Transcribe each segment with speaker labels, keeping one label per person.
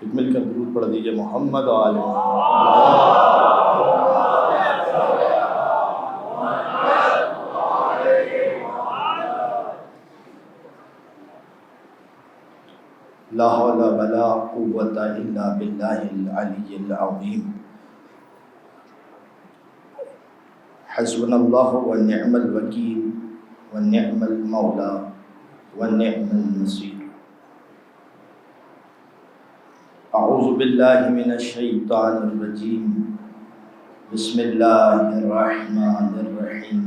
Speaker 1: ایک مل کر درود پڑھ دیجئے محمد و آل لا حول ولا قوة الا باللہ العلی العظیم حسبنا اللہ ونعم الوکیل ونعم المولا ونعم النصیر اعوذ باللہ من الشیطان الرجیم بسم اللہ الرحمن الرحیم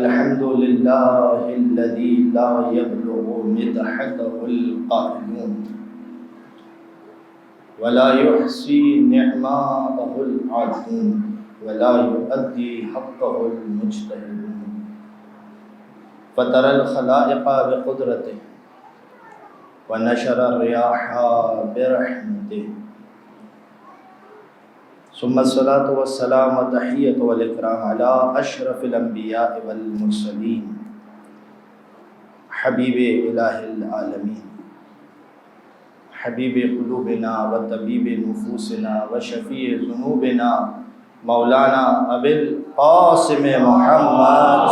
Speaker 1: الحمد للہ الذی لا یبلغ مدحته القائلون ولا يحصي نعماءه العادون ولا يؤدي حقه المجتهدون فطر الخلائق بقدرته ونشر الرياح برحمته ثم الصلاة والسلام والتحية والإكرام على أشرف الأنبياء والمرسلين حبيب إله العالمين حبيب قلوبنا وطبيب نفوسنا وشفيع ذنوبنا مولانا أبي القاسم محمد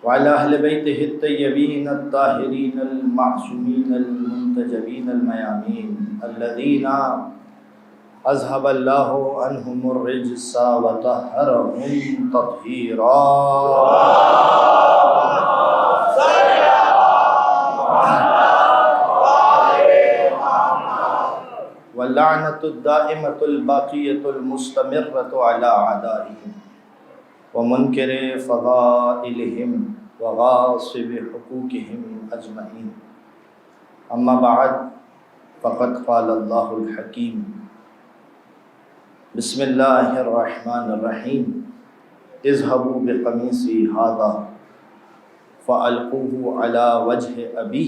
Speaker 1: وعلى أهل بيته الطيبين الطاهرين المعصومين المنتجبين الميامين الذين أذهب الله عنهم الرجس وطهرهم تطهيرا واللعنة الدائمة الباقية المستمرة على أعدائهم ومنكر فضائلهم وغاصب حقوقهم أجمعين أما بعد فقد قال الله الحكيم بسم الله الرحمن الرحيم اذهبوا بقميصي هذا فألقوه على وجه أبي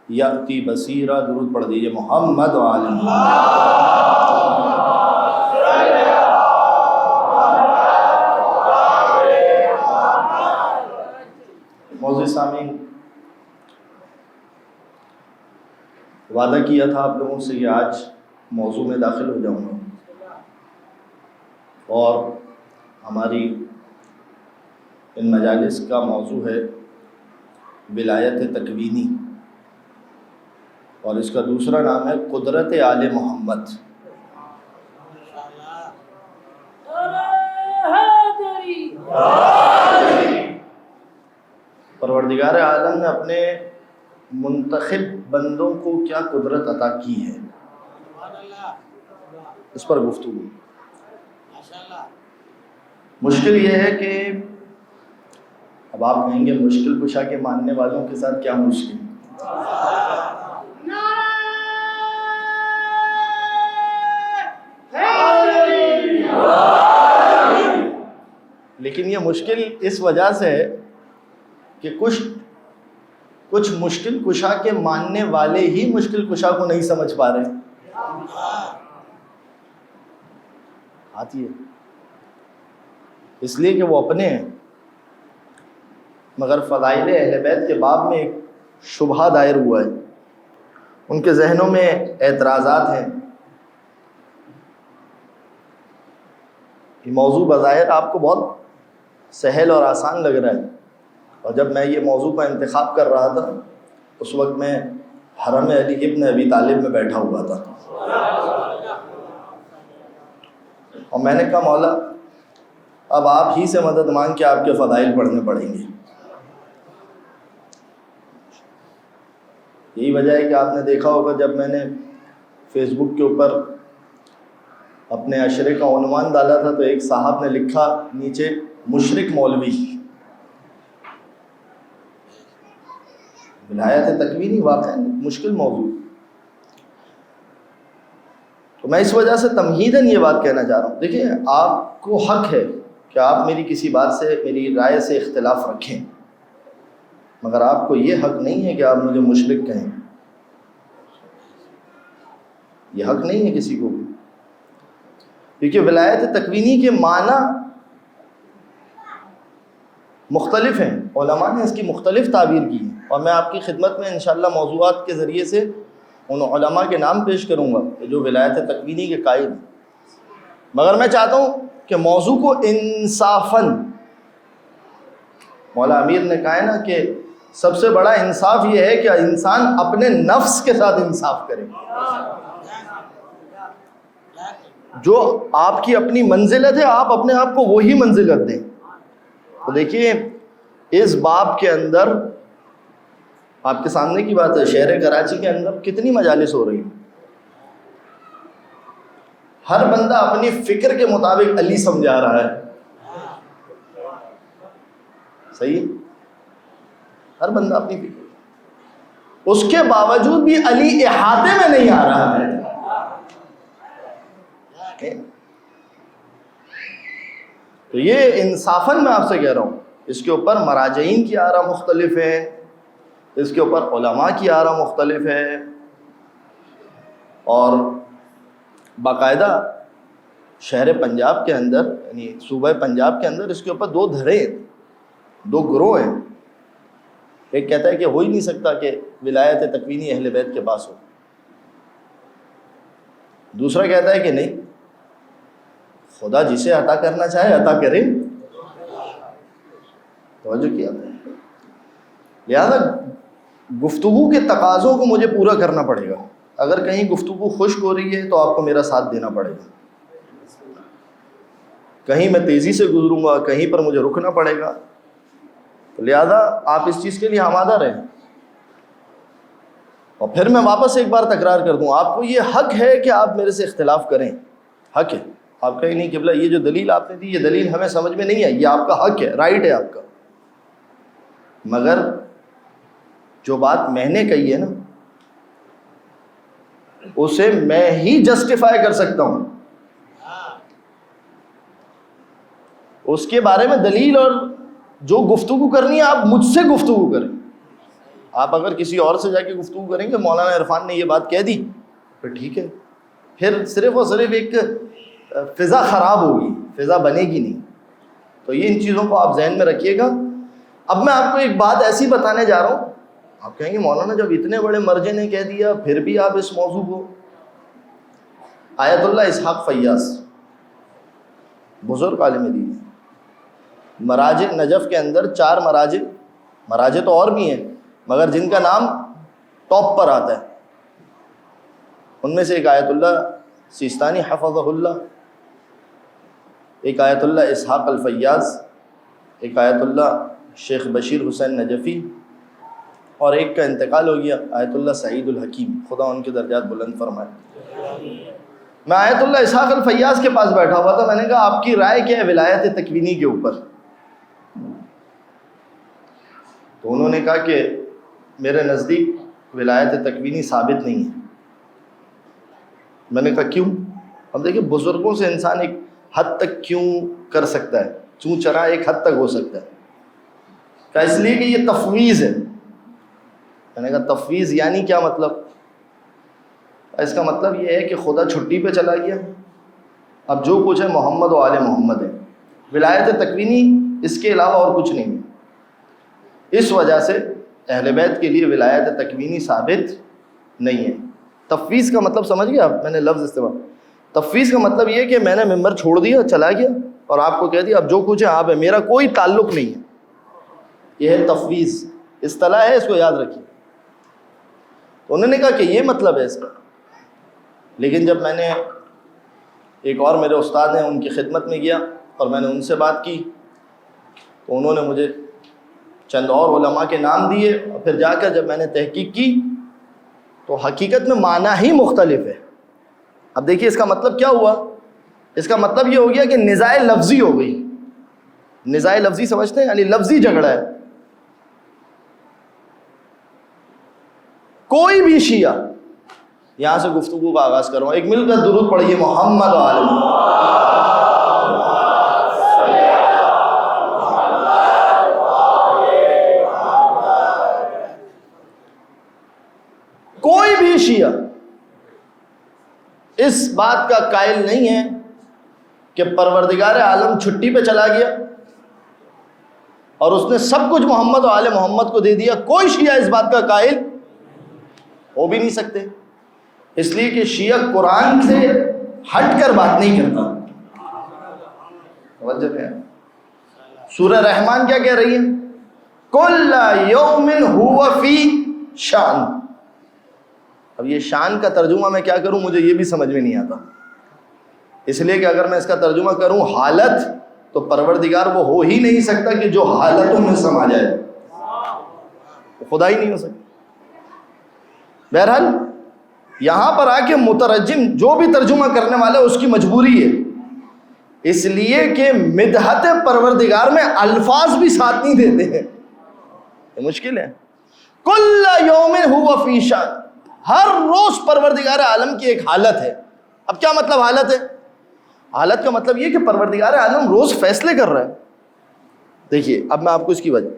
Speaker 1: يأتي بصيرا درود پڑھ دیجئے محمد و آل موضوع سامعین، وعدہ کیا تھا آپ لوگوں سے کہ آج موضوع میں داخل ہو جاؤں گا، اور ہماری ان مجالس کا موضوع ہے ولایت تکوینی، اور اس کا دوسرا نام ہے قدرت آل محمد۔ پروردگار عالم نے اپنے منتخب بندوں کو کیا قدرت عطا کی ہے، اس پر گفتگو۔ مشکل یہ ہے کہ اب آپ کہیں گے مشکل کشا کے ماننے والوں کے ساتھ کیا مشکل، لیکن یہ مشکل اس وجہ سے ہے کہ کچھ مشکل کشا کے ماننے والے ہی مشکل کشا کو نہیں سمجھ پا رہے۔ آتی ہے اس لیے کہ وہ اپنے ہیں، مگر فضائل اہل بیت کے باب میں ایک شبہہ دائر ہوا ہے، ان کے ذہنوں میں اعتراضات ہیں۔ یہ موضوع بظاہر آپ کو بہت سہل اور آسان لگ رہا ہے، اور جب میں یہ موضوع کا انتخاب کر رہا تھا اس وقت میں حرم علی ابن ابی طالب میں بیٹھا ہوا تھا، اور میں نے کہا مولا اب آپ ہی سے مدد مانگ کے آپ کے فضائل پڑھنے پڑیں گے۔ یہی وجہ ہے کہ آپ نے دیکھا ہوگا جب میں نے فیس بک کے اوپر اپنے عشرے کا عنوان ڈالا تھا تو ایک صاحب نے لکھا نیچے مشرک مولوی۔ ولایت تکوینی واقعا مشکل موضوع، تو میں اس وجہ سے تمہیداً یہ بات کہنا چاہ رہا ہوں۔ دیکھیں، آپ کو حق ہے کہ آپ میری کسی بات سے، میری رائے سے اختلاف رکھیں، مگر آپ کو یہ حق نہیں ہے کہ آپ مجھے مشرک کہیں، یہ حق نہیں ہے کسی کو بھی، کیونکہ ولایت تکوینی کے معنی مختلف ہیں، علماء نے اس کی مختلف تعبیر کی ہے، اور میں آپ کی خدمت میں انشاءاللہ موضوعات کے ذریعے سے ان علماء کے نام پیش کروں گا کہ جو ولایت تکوینی کے قائل ہیں۔ مگر میں چاہتا ہوں کہ موضوع کو انصافاً، مولا امیر نے کہا ہے نا کہ سب سے بڑا انصاف یہ ہے کہ انسان اپنے نفس کے ساتھ انصاف کرے، جو آپ کی اپنی منزلت ہے آپ اپنے آپ کو وہی منزلت دیں۔ تو دیکھیے اس باب کے اندر آپ کے سامنے کی بات ہے، شہر کراچی کے اندر کتنی مجالس ہو رہی ہیں، ہر بندہ اپنی فکر کے مطابق علی سمجھا رہا ہے، صحیح، ہر بندہ اپنی فکر، اس کے باوجود بھی علی احاطے میں نہیں آ رہا ہے۔ تو یہ انصافاً میں آپ سے کہہ رہا ہوں، اس کے اوپر مراجعین کی آراء مختلف ہے، اس کے اوپر علماء کی آراء مختلف ہے، اور باقاعدہ شہر پنجاب کے اندر یعنی صوبہ پنجاب کے اندر اس کے اوپر دو دھڑے، دو گروہ ہیں۔ ایک کہتا ہے کہ ہو ہی نہیں سکتا کہ ولایت تکوینی اہل بیت کے پاس ہو، دوسرا کہتا ہے کہ نہیں، خدا جسے عطا کرنا چاہے عطا کرے۔ توجہ کیا؟ لہذا گفتگو کے تقاضوں کو مجھے پورا کرنا پڑے گا، اگر کہیں گفتگو خشک ہو رہی ہے تو آپ کو میرا ساتھ دینا پڑے گا، کہیں میں تیزی سے گزروں گا، کہیں پر مجھے رکنا پڑے گا، تو لہذا آپ اس چیز کے لیے آمادہ رہیں۔ اور پھر میں واپس ایک بار تکرار کر دوں، آپ کو یہ حق ہے کہ آپ میرے سے اختلاف کریں، حق ہے، آپ کہیں نہیں قبلہ یہ جو دلیل آپ نے دی یہ دلیل ہمیں سمجھ میں نہیں آئی، یہ آپ کا حق ہے، رائٹ ہے آپ کا، مگر جو بات میں نے کہی ہے نا اسے میں ہی جسٹیفائی کر سکتا ہوں، اس کے بارے میں دلیل اور جو گفتگو کرنی ہے آپ مجھ سے گفتگو کریں۔ آپ اگر کسی اور سے جا کے گفتگو کریں گے مولانا عرفان نے یہ بات کہہ دی پھر ٹھیک ہے، پھر صرف اور صرف ایک فضا خراب ہوگی، فضا بنے گی نہیں۔ تو یہ ان چیزوں کو آپ ذہن میں رکھیے گا۔ اب میں آپ کو ایک بات ایسی بتانے جا رہا ہوں، آپ کہیں گے مولانا جب اتنے بڑے مرجع نے کہہ دیا پھر بھی آپ اس موضوع کو، آیت اللہ اسحاق فیاض بزرگ عالم دین، مراجع نجف کے اندر 4 مراجع تو اور بھی ہیں مگر جن کا نام ٹاپ پر آتا ہے ان میں سے ایک آیت اللہ سیستانی حفظہ اللہ، ایک آیت اللہ اسحاق الفیاض، ایک آیت اللہ شیخ بشیر حسین نجفی، اور ایک کا انتقال ہو گیا آیت اللہ سعید الحکیم، خدا ان کے درجات بلند فرمائے۔ میں آیت اللہ اسحاق الفیاض کے پاس بیٹھا ہوا تھا، میں نے کہا آپ کی رائے کیا ہے ولایت تکوینی کے اوپر؟ تو انہوں نے کہا کہ میرے نزدیک ولایت تکوینی ثابت نہیں ہے۔ میں نے کہا کیوں؟ اب دیکھیں بزرگوں سے انسان ایک حد تک کیوں کر سکتا ہے، چوں چرا ایک حد تک ہو سکتا ہے، کہ اس لیے کہ یہ تفویض ہے۔ میں نے کہا تفویض یعنی کیا مطلب؟ اس کا مطلب یہ ہے کہ خدا چھٹی پہ چلا گیا، اب جو کچھ ہے محمد و آل محمد ہے، ولایت تکوینی اس کے علاوہ اور کچھ نہیں ہے، اس وجہ سے اہل بیت کے لیے ولایت تکوینی ثابت نہیں ہے۔ تفویض کا مطلب سمجھ گیا آپ؟ میں نے لفظ استعمال، تفویض کا مطلب یہ کہ میں نے ممبر چھوڑ دیا چلا گیا اور آپ کو کہہ دیا اب جو کچھ ہے آپ ہے، میرا کوئی تعلق نہیں ہے، یہ ہے تفویض، اصطلاح ہے، اس کو یاد رکھیے۔ تو انہوں نے کہا کہ یہ مطلب ہے اس کا، لیکن جب میں نے ایک اور میرے استاد ہیں ان کی خدمت میں گیا اور میں نے ان سے بات کی تو انہوں نے مجھے چند اور علماء کے نام دیے، اور پھر جا کر جب میں نے تحقیق کی تو حقیقت میں معنی ہی مختلف ہے۔ اب دیکھیے اس کا مطلب کیا ہوا؟ اس کا مطلب یہ ہو گیا کہ نزاع لفظی ہو گئی۔ نزاع لفظی سمجھتے ہیں؟ یعنی لفظی جھگڑا ہے۔ کوئی بھی شیعہ، یہاں سے گفتگو کا آغاز کروں، ایک مل کر درود پڑھیے محمد و آل محمد۔ کوئی بھی شیعہ اس بات کا قائل نہیں ہے کہ پروردگار عالم چھٹی پہ چلا گیا اور اس نے سب کچھ محمد و آل محمد کو دے دیا، کوئی شیعہ اس بات کا قائل ہو بھی نہیں سکتے، اس لیے کہ شیعہ قرآن سے ہٹ کر بات نہیں کرتا۔ توجہ ہے۔ سورہ رحمان کیا کہہ رہی ہے؟ کل یوم ہوا فی شان۔ اب یہ شان کا ترجمہ میں کیا کروں، مجھے یہ بھی سمجھ میں نہیں آتا، اس لیے کہ اگر میں اس کا ترجمہ کروں حالت، تو پروردگار وہ ہو ہی نہیں سکتا کہ جو حالتوں میں سما جائے، خدا ہی نہیں ہو سکتا۔ بہرحال یہاں پر آ کے مترجم جو بھی ترجمہ کرنے والا ہے اس کی مجبوری ہے، اس لیے کہ مدحت پروردگار میں الفاظ بھی ساتھ نہیں دیتے ہیں، یہ مشکل ہے۔ کل یوم ہوا فی شان، ہر روز پروردگار عالم کی ایک حالت ہے۔ اب کیا مطلب حالت ہے؟ حالت کا مطلب یہ کہ پروردگار عالم روز فیصلے کر رہا ہے۔ دیکھیے اب میں آپ کو اس کی وجہ،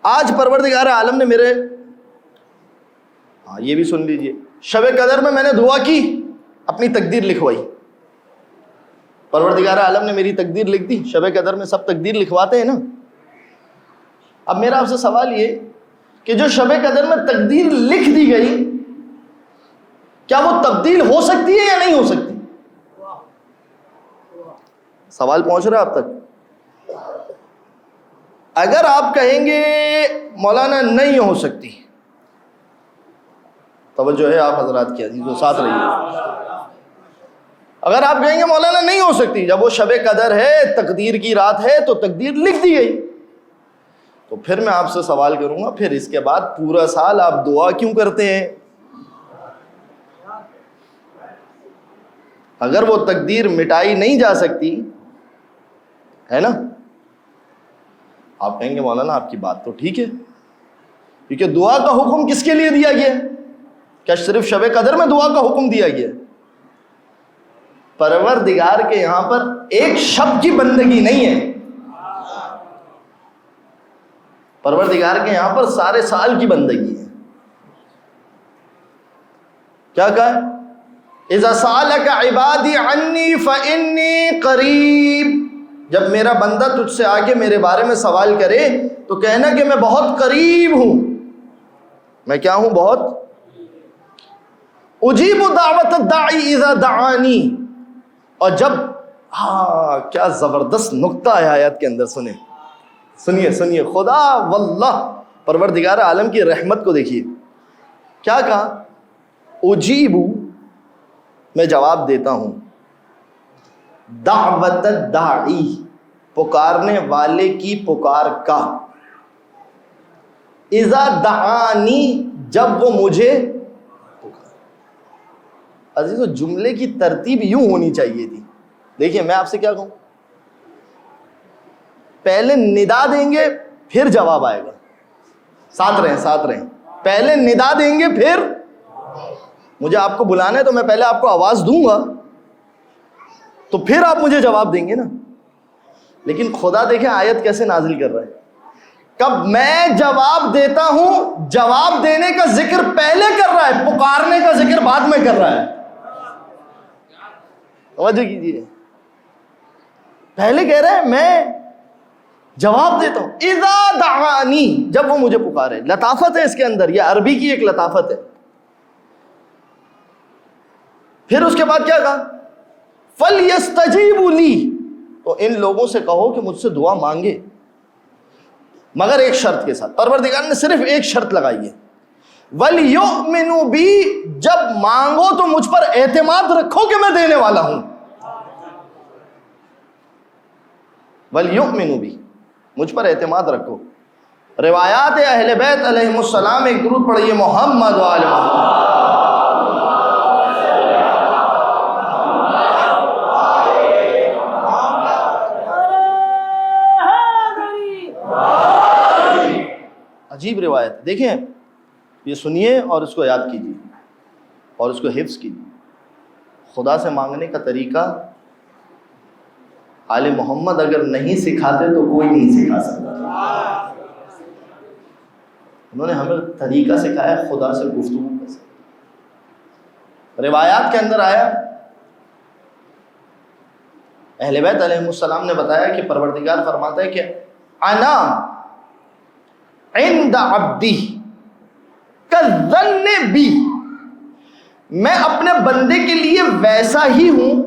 Speaker 1: آج پروردگار عالم نے میرے، یہ بھی سن لیجئے، شب قدر میں نے دعا کی، اپنی تقدیر لکھوائی، پروردگار عالم نے میری تقدیر لکھ دی۔ شب قدر میں سب تقدیر لکھواتے ہیں نا۔ اب میرا آپ سے سوال یہ کہ جو شب قدر میں تقدیر لکھ دی گئی، کیا وہ تبدیل ہو سکتی ہے یا نہیں ہو سکتی؟ سوال پہنچ رہا ہے آپ تک؟ اگر آپ کہیں گے مولانا نہیں ہو سکتی، توجہ ہے آپ حضرات کی عزیزوں، ساتھ رہیے۔ اگر آپ کہیں گے مولانا نہیں ہو سکتی، جب وہ شب قدر ہے، تقدیر کی رات ہے، تو تقدیر لکھ دی گئی، تو پھر میں آپ سے سوال کروں گا، پھر اس کے بعد پورا سال آپ دعا کیوں کرتے ہیں؟ اگر وہ تقدیر مٹائی نہیں جا سکتی ہے نا، آپ کہیں گے مولانا آپ کی بات تو ٹھیک ہے، کیونکہ دعا کا حکم کس کے لیے دیا گیا؟ کیا صرف شب قدر میں دعا کا حکم دیا گیا؟ پروردگار کے یہاں پر ایک شب کی بندگی نہیں ہے، پروردگار کے یہاں پر سارے سال کی بندگی ہے۔ کیا کہا ہے؟ اذا سالک عبادی عنی فانی قریب، جب میرا بندہ تجھ سے آ کے میرے بارے میں سوال کرے تو کہنا کہ میں بہت قریب ہوں۔ میں کیا ہوں؟ بہت۔ اجیب دعوت الداعی اذا دعانی، اور جب، کیا زبردست نقطہ ہے آیات کے اندر، سنیے خدا واللہ پروردگار عالم کی رحمت کو دیکھیے، کیا کہا؟ اجیب، میں جواب دیتا ہوں، دعوت الداعی، پکارنے والے کی پکار کا، اذا دعانی، جب وہ مجھے پکار۔ عزیزو جملے کی ترتیب یوں ہونی چاہیے تھی۔ دیکھیے میں آپ سے کیا کہوں، پہلے ندا دیں گے پھر جواب آئے گا، ساتھ رہیں، پہلے ندا دیں گے، پھر مجھے آپ کو بلانا ہے تو میں پہلے آپ کو آواز دوں گا، تو پھر آپ مجھے جواب دیں گے نا۔ لیکن خدا دیکھیں آیت کیسے نازل کر رہا ہے، کب میں جواب دیتا ہوں، جواب دینے کا ذکر پہلے کر رہا ہے، پکارنے کا ذکر بعد میں کر رہا ہے۔ توجہ کیجیے، پہلے کہہ رہے ہیں میں جواب دیتا ہوں، اذا دعانی، جب وہ مجھے پکارے۔ لطافت ہے اس کے اندر، یہ عربی کی ایک لطافت ہے۔ پھر اس کے بعد کیا کہا؟ فَلْيَسْتَجِيبُوا لِي، تو ان لوگوں سے کہو کہ مجھ سے دعا مانگے، مگر ایک شرط کے ساتھ۔ پروردگار نے صرف ایک شرط لگائی ہے، وَلْيُؤْمِنُوا بِي، جب مانگو تو مجھ پر اعتماد رکھو کہ میں دینے والا ہوں۔ وَلْيُؤْمِنُوا بِي، مجھ پر اعتماد رکھو۔ روایات اہل بیت علیہم السلام، ایک درود پڑھیے محمد و آل محمد۔ عجیب روایت، دیکھیں یہ سنیے اور اس کو یاد کیجیے اور اس کو حفظ کیجیے۔ خدا سے مانگنے کا طریقہ آل محمد اگر نہیں سکھاتے تو کوئی نہیں سکھا سکتا۔ انہوں نے ہمیں طریقہ سکھایا خدا سے گفتگو کیسے۔ روایات کے اندر آیا، اہل بیت علیہ السلام نے بتایا کہ پروردگار فرماتا ہے کہ انا عند عبدی کالظن بی، میں اپنے بندے کے لیے ویسا ہی ہوں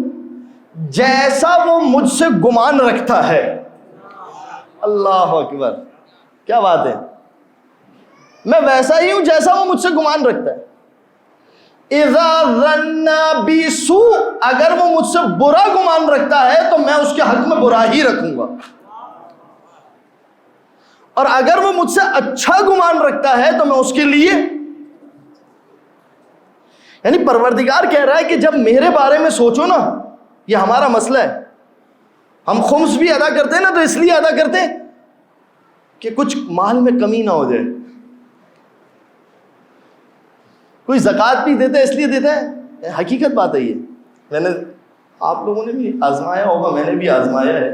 Speaker 1: جیسا وہ مجھ سے گمان رکھتا ہے. اللہ اکبر، کیا بات ہے. میں ویسا ہی ہوں جیسا وہ مجھ سے گمان رکھتا ہے. اذا ظن بی سوء، اگر وہ مجھ سے برا گمان رکھتا ہے تو میں اس کے حق میں برا ہی رکھوں گا، اور اگر وہ مجھ سے اچھا گمان رکھتا ہے تو میں اس کے لیے، یعنی پروردگار کہہ رہا ہے کہ جب میرے بارے میں سوچو نا، یہ ہمارا مسئلہ ہے. ہم خمس بھی ادا کرتے ہیں نا تو اس لیے ادا کرتے ہیں کہ کچھ مال میں کمی نہ ہو جائے. کوئی زکوٰۃ بھی دیتا ہے اس لیے دیتا ہے، حقیقت بات ہے یہ. میں نے، آپ لوگوں نے بھی آزمایا ہوگا، میں نے بھی آزمایا ہے.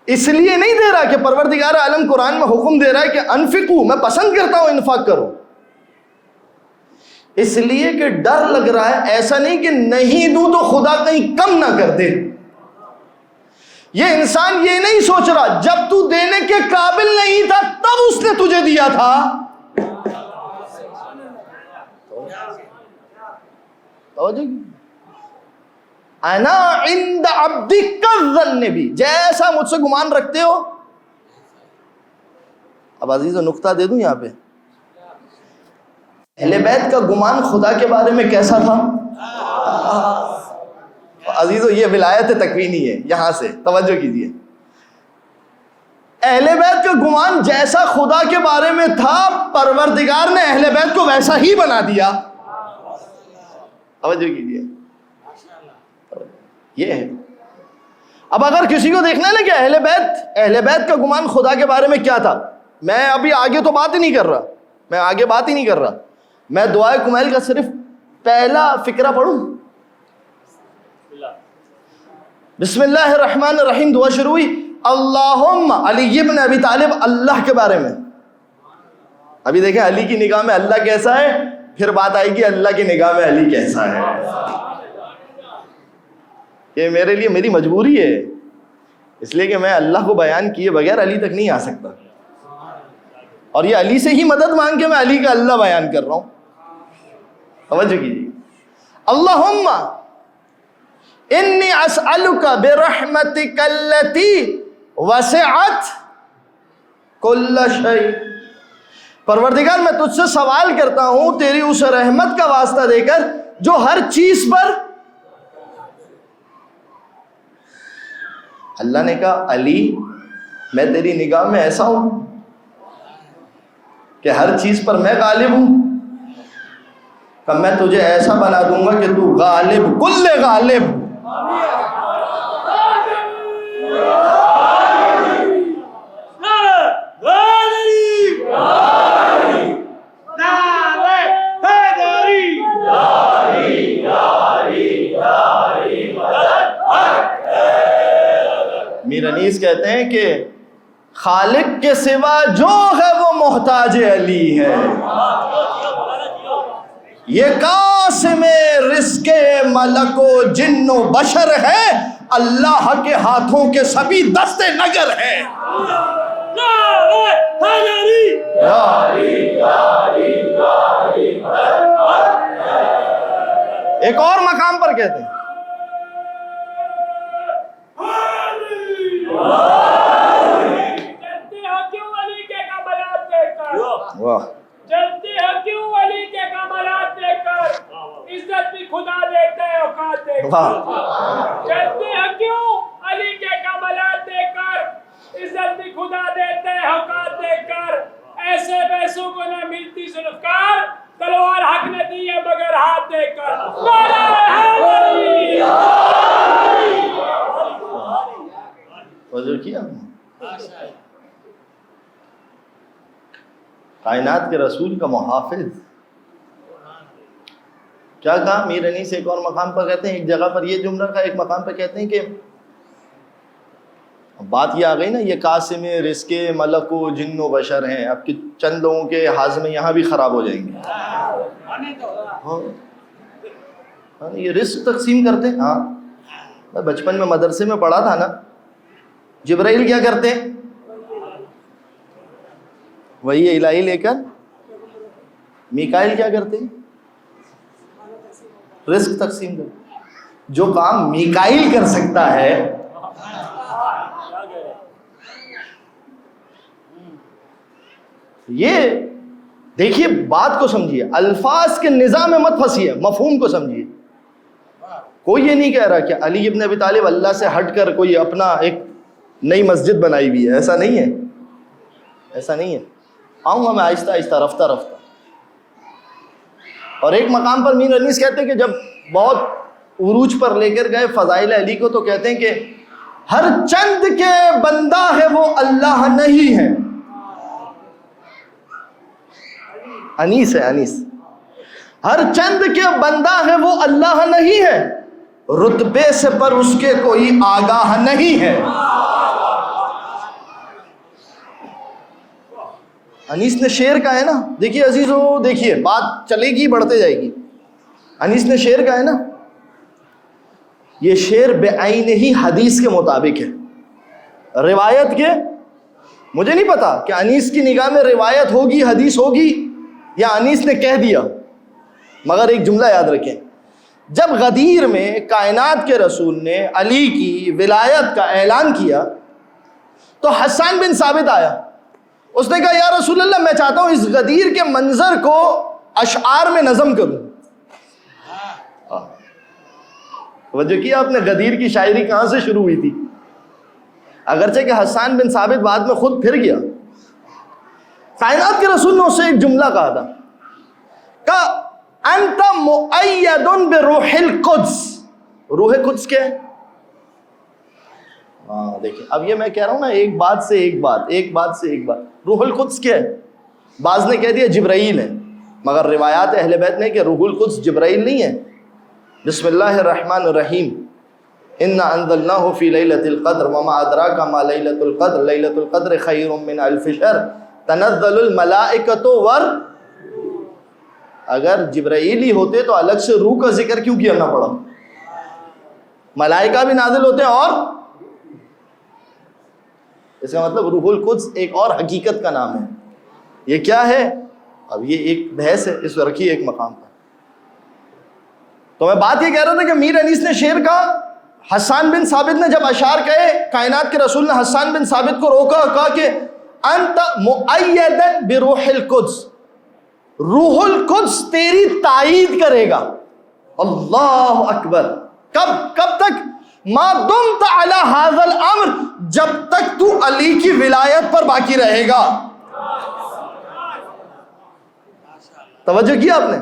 Speaker 1: اس لیے نہیں دے رہا کہ پروردگار عالم قرآن میں حکم دے رہا ہے کہ انفقو، میں پسند کرتا ہوں انفاق کرو، اس لیے کہ ڈر لگ رہا ہے. ایسا نہیں کہ نہیں دوں تو خدا کہیں کم نہ کر دے. یہ انسان یہ نہیں سوچ رہا جب تو دینے کے قابل نہیں تھا تب اس نے تجھے دیا تھا. انا عند عبدک کالظن بی، جیسا مجھ سے گمان رکھتے ہو. اب عزیزو نقطہ دے دوں یہاں پہ، اہل بیت کا گمان خدا کے بارے میں کیسا تھا؟ عزیزو یہ ولایت تکوینی ہے، یہاں سے توجہ کیجئے. اہل بیت کا گمان جیسا خدا کے بارے میں تھا، پروردگار نے اہل بیت کو ویسا ہی بنا دیا. توجہ کیجئے، یہ ہے. اب اگر کسی کو دیکھنا ہے نا کہ اہل بیت کا گمان خدا کے بارے میں کیا تھا، میں ابھی آگے تو بات ہی نہیں کر رہا، میں دعائے کمیل کا صرف پہلا فقرہ پڑھوں. بسم اللہ الرحمن الرحیم، دعا شروع ہوئی اللہم علی ابن ابی طالب، اللہ کے بارے میں. ابھی دیکھیں علی کی نگاہ میں اللہ کیسا ہے، پھر بات آئے گی اللہ کی نگاہ میں علی کیسا ہے. یہ میرے لیے میری مجبوری ہے، اس لیے کہ میں اللہ کو بیان کیے بغیر علی تک نہیں آ سکتا، اور یہ علی سے ہی مدد مانگ کے میں علی کا اللہ بیان کر رہا ہوں. توجہ کیجیے. اللہم انی اسألک برحمتک التی وسعت کل شیء، پروردگار میں تجھ سے سوال کرتا ہوں تیری اس رحمت کا واسطہ دے کر جو ہر چیز پر. اللہ نے کہا علی میں تیری نگاہ میں ایسا ہوں کہ ہر چیز پر میں غالب ہوں، کہ میں تجھے ایسا بنا دوں گا کہ تو غالب کل غالب. میر انیس کہتے ہیں کہ خالق کے سوا جو ہے وہ محتاج علی ہے. یہ قاسم رزق ملک و جن و بشر ہے، اللہ کے ہاتھوں کے سبھی دستے نگر ہے. ایک اور مقام پر کہتے ہیں واہ،
Speaker 2: جلتے ہیں کیوں ولی کے کمالات دیکھ کر، عزت بھی خدا دیتا ہے اوقات دیکھ کر. جلتے ہیں کیوں علی کے کمالات دیکھ کر، عزت بھی خدا دیتا ہے اوقات دیکھ کر. ایسے پیسوں کو نہ ملتی ذوالفقار، تلوار حق نے دی ہے مگر ہاتھ دیکھ کر.
Speaker 1: توجہ کیا. کائنات کے رسول کا محافظ. کیا کہا میر انیس ایک اور مقام پر کہتے ہیں، ایک جگہ پر یہ جملہ کا، ایک مقام پر کہتے ہیں کہ بات یہ آ گئی نا، یہ قاسم رزق ملک و جن و بشر ہیں. اب کہ چند لوگوں کے ہاضمے یہاں بھی خراب ہو جائیں گے. ہاں یہ رزق تقسیم کرتے ہیں. ہاں میں بچپن میں مدرسے میں پڑھا تھا نا، جبرائیل کیا کرتے ہیں، وہی الہی لے کر میکائیل کیا کرتے ہیں؟ رزق تقسیم کرتے. جو کام میکائیل کر سکتا ہے یہ دیکھیے، بات کو سمجھیے، الفاظ کے نظام میں مت پھنسیے، مفہوم کو سمجھیے. کوئی یہ نہیں کہہ رہا کہ علی ابن ابی طالب اللہ سے ہٹ کر کوئی اپنا ایک نئی مسجد بنائی ہوئی ہے، ایسا نہیں ہے، ایسا نہیں ہے. آؤں گا میں آہستہ آہستہ، رفتہ رفتہ. اور ایک مقام پر میر انیس کہتے ہیں کہ جب بہت عروج پر لے کر گئے فضائل علی کو، تو کہتے ہیں کہ ہر چند کے بندہ ہے وہ اللہ نہیں ہے. انیس ہے، انیس. ہر چند کے بندہ ہے وہ اللہ نہیں ہے، رتبے سے پر اس کے کوئی آگاہ نہیں ہے. انیس نے شعر کا ہے نا، دیکھیے عزیزو، دیکھیے بات چلے گی، بڑھتے جائے گی. انیس نے شعر کا ہے نا، یہ شعر بعین ہی حدیث کے مطابق ہے، روایت کے. مجھے نہیں پتا کہ انیس کی نگاہ میں روایت ہوگی، حدیث ہوگی، یا انیس نے کہہ دیا. مگر ایک جملہ یاد رکھیں، جب غدیر میں کائنات کے رسول نے علی کی ولایت کا اعلان کیا تو حسان بن ثابت آیا. اس نے کہا یا رسول اللہ، میں چاہتا ہوں اس غدیر کے منظر کو اشعار میں نظم کروں. توجہ کیا آپ نے، غدیر کی شاعری کہاں سے شروع ہوئی تھی؟ اگرچہ کہ حسان بن ثابت بعد میں خود پھر گیا. کائنات کے رسول نے اسے ایک جملہ کہا تھا، کہا انت مؤید بروح القدس. روح قدس کیا ہے؟ دیکھیں اب یہ میں کہہ رہا ہوں نا، ایک بات سے ایک بات، ایک بات سے ایک بات. روح القدس کیا ہے؟ بعض نے کہہ دیا جبرائیل ہے، مگر روایات اہل بیت نے کہ روح القدس جبرائیل نہیں ہے. بسم اللہ الرحمن الرحیم، انا انزلناہ فی لیلۃ القدر وما ادراک ما لیلۃ القدر لیلۃ القدر خیر من الف شہر تنزل الملائکۃ ور. اگر جبرائیل ہی ہوتے تو الگ سے روح کا ذکر کیوں کرنا پڑا؟ ملائکہ بھی نازل ہوتے ہیں. اور اس کا مطلب روح القدس ایک اور حقیقت کا نام ہے. یہ کیا ہے؟ اب یہ ایک بحث ہے، اس کو رکھیے ایک مقام پر. تو میں بات یہ کہہ رہا تھا کہ میر انیس نے شعر کا، حسان بن ثابت نے جب اشعار کہے، کائنات کے رسول نے حسان بن ثابت کو روکا، کہا کہ انت مؤید بروح القدس، روح القدس تیری تائید کرے گا. اللہ اکبر. کب تک؟ ما دمت علی ھذا الامر، جب تک تو علی کی ولایت پر باقی رہے گا. توجہ کیا آپ نے؟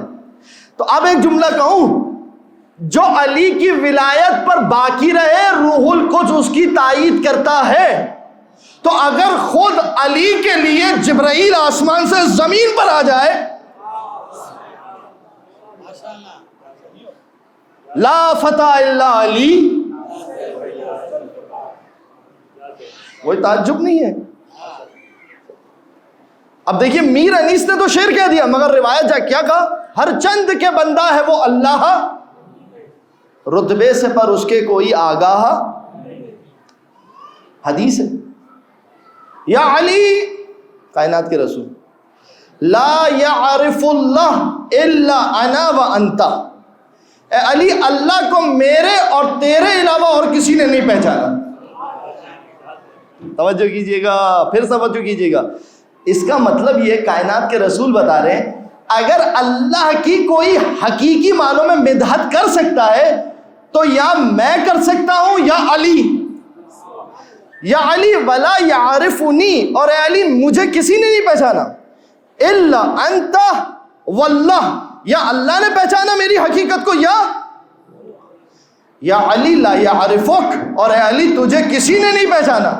Speaker 1: تو اب ایک جملہ کہوں، جو علی کی ولایت پر باقی رہے، روح القدس اس کی تائید کرتا ہے. تو اگر خود علی کے لیے جبرائیل آسمان سے زمین پر آ جائے، لا فتح الا علی، کوئی تعجب نہیں ہے. اب دیکھیے میر انیس نے تو شعر کہہ دیا، مگر روایت جا کیا کہا؟ ہر چند کے بندہ ہے وہ اللہ، رتبے سے پر اس کے کوئی آگاہ. حدیث ہے. یا علی، کائنات کے رسول، لا یعرف اللہ الا انا وانت. اے علی، اللہ کو میرے اور تیرے علاوہ اور کسی نے نہیں پہچانا. توجہ کیجئے گا، پھر توجہ کیجئے گا. اس کا مطلب یہ کائنات کے رسول بتا رہے ہیں، اگر اللہ کی کوئی حقیقی معنوں میں مدحت کر سکتا ہے تو یا میں کر سکتا ہوں یا علی. یا علی ولا یعرفنی، اور اے علی مجھے کسی نے نہیں پہچانا، الا انت واللہ، یا اللہ نے پہچانا میری حقیقت کو، یا علی لا یعرفک، اور اے علی تجھے کسی نے نہیں پہچانا،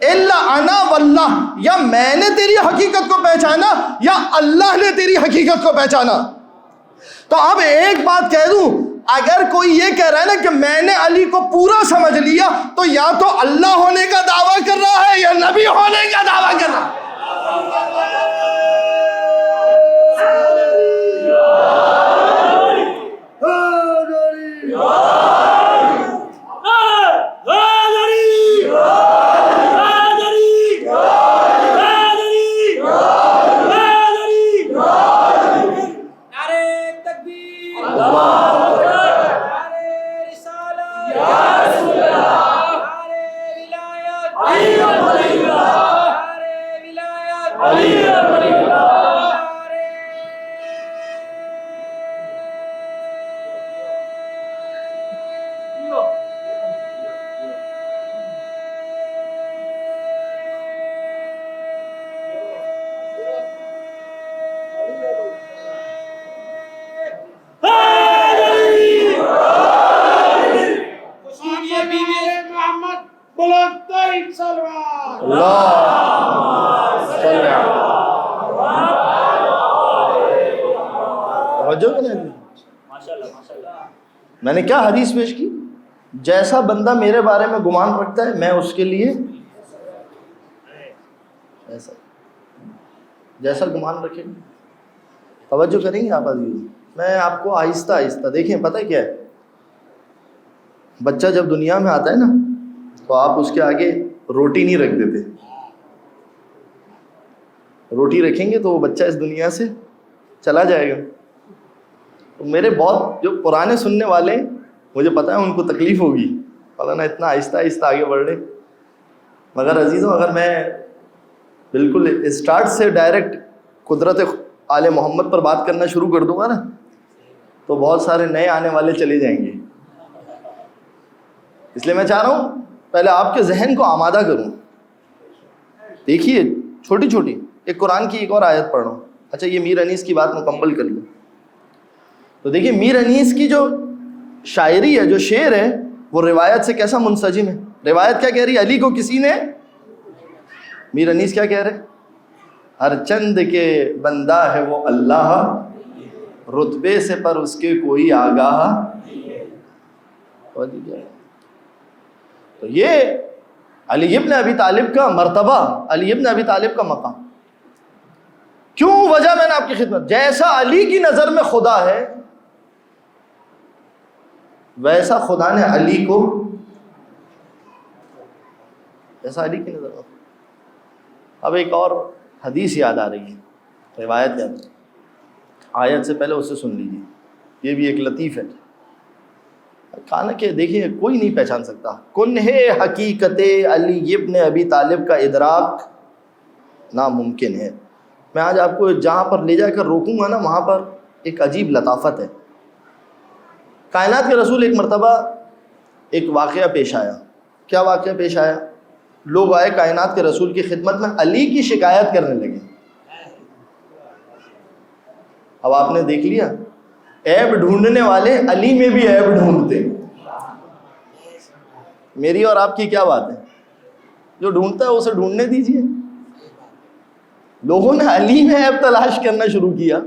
Speaker 1: الا انا واللہ، یا میں نے تیری حقیقت کو پہچانا یا اللہ نے تیری حقیقت کو پہچانا. تو اب ایک بات کہہ دوں، اگر کوئی یہ کہہ رہا ہے نا کہ میں نے علی کو پورا سمجھ لیا، تو یا تو اللہ ہونے کا دعویٰ کر رہا ہے یا نبی ہونے کا دعویٰ کر رہا ہے. میں نے کیا حدیث پیش کی؟ جیسا بندہ میرے بارے میں گمان رکھتا ہے میں اس کے لیے ایسا جیسا گمان رکھیں گے. توجہ کریں گے آپ عزیز؟ میں آپ کو آہستہ آہستہ دیکھیں. پتہ کیا ہے، بچہ جب دنیا میں آتا ہے نا تو آپ اس کے آگے روٹی نہیں رکھ دیتے. روٹی رکھیں گے تو وہ بچہ اس دنیا سے چلا جائے گا. تو میرے بہت جو پرانے سننے والے مجھے پتہ ہے ان کو تکلیف ہوگی، مولانا اتنا آہستہ آہستہ آگے بڑھ رہے. مگر عزیزوں، اگر میں بالکل اسٹارٹ سے ڈائریکٹ قدرت آل محمد پر بات کرنا شروع کر دوں گا نا تو بہت سارے نئے آنے والے چلے جائیں گے. اس لیے میں چاہ رہا ہوں پہلے آپ کے ذہن کو آمادہ کروں. دیکھیے چھوٹی چھوٹی ایک قرآن کی ایک اور آیت پڑھ رہا ہوں. اچھا یہ میر انیس کی بات مکمل کر لوں. تو دیکھیے میر انیس کی جو شاعری ہے، جو شعر ہے، وہ روایت سے کیسا منسجم ہے. روایت کیا کہہ رہی ہے؟ علی کو کسی نے، میر انیس کیا کہہ رہے؟ ہر چند کے بندہ ہے وہ اللہ، رتبے سے پر اس کے کوئی آگاہ. تو یہ علی ابن ابی طالب کا مرتبہ، علی ابن ابی طالب کا مقام. کیوں؟ وجہ میں نے آپ کی خدمت. جیسا علی کی نظر میں خدا ہے ویسا خدا نے علی کو، جیسا علی کی نظر میں. اب ایک اور حدیث یاد آ رہی ہے، روایت یاد، آیت سے پہلے اسے سن لیجیے. یہ بھی ایک لطیف ہے. کھانا کہ دیکھیے کوئی نہیں پہچان سکتا. کنہ حقیقت علی ابن ابی طالب کا ادراک ناممکن ہے. میں آج آپ کو جہاں پر لے جا کر روکوں گا نا وہاں پر ایک عجیب لطافت ہے. کائنات کے رسول ایک مرتبہ ایک واقعہ پیش آیا. کیا واقعہ پیش آیا؟ لوگ آئے کائنات کے رسول کی خدمت میں، علی کی شکایت کرنے لگے. اب آپ نے دیکھ لیا عیب ڈھونڈنے والے علی میں بھی عیب ڈھونڈتے. میری اور آپ کی کیا بات ہے؟ جو ڈھونڈتا ہے اسے ڈھونڈنے دیجیے. لوگوں نے علی میں عیب تلاش کرنا شروع کیا.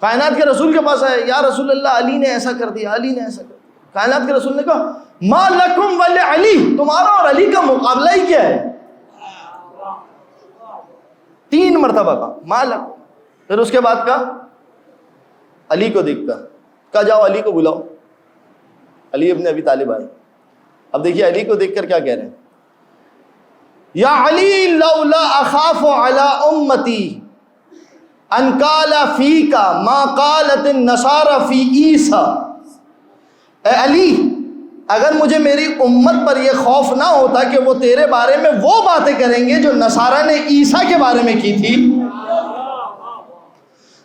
Speaker 1: کائنات کے رسول کے پاس آئے، یا رسول اللہ علی نے ایسا کر دیا، علی نے ایسا کر دیا. کائنات کے رسول نے کہا ما لکم ولی علی، تمہارا اور علی کا مقابلہ ہی کیا ہے؟ 3 مرتبہ کہا ما لکم. پھر اس کے بعد کہا علی کو دیکھ کر کہا جاؤ علی کو بلاؤ. علی ابن ابی طالب آئے. اب دیکھیے علی کو دیکھ کر کیا کہہ رہے ہیں؟ یا علی لولا اخاف علی امتی ان قال فیک ما قالت النصارى فی عیسی. اے علی، اگر مجھے میری امت پر یہ خوف نہ ہوتا کہ وہ تیرے بارے میں وہ باتیں کریں گے جو نصارہ نے عیسیٰ کے بارے میں کی تھی،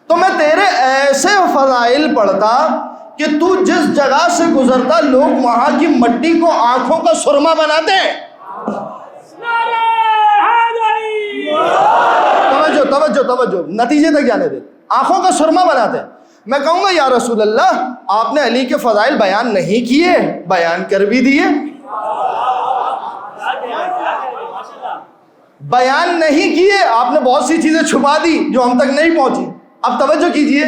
Speaker 1: تو میں تیرے ایسے فضائل پڑھتا کہ تو جس جگہ سے گزرتا لوگ وہاں کی مٹی کو آنکھوں کا سرما بناتے. توجہ توجہ توجہ، نتیجے تک جانے دے. آنکھوں کا سرما بناتے ہیں. میں کہوں گا یا رسول اللہ آپ نے علی کے فضائل بیان نہیں کیے، بیان کر بھی دیے. بیان نہیں کیے، آپ نے بہت سی چیزیں چھپا دی جو ہم تک نہیں پہنچی. اب توجہ کیجئے،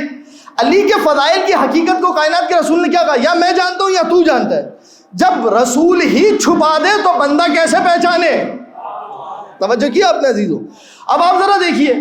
Speaker 1: علی کے فضائل کی حقیقت کو کائنات کے رسول نے کیا کہا؟ یا میں جانتا ہوں یا تو جانتا ہے. جب رسول ہی چھپا دے تو بندہ کیسے پہچانے؟ توجہ کیا آپ نے عزیزوں. اب آپ ذرا دیکھیے،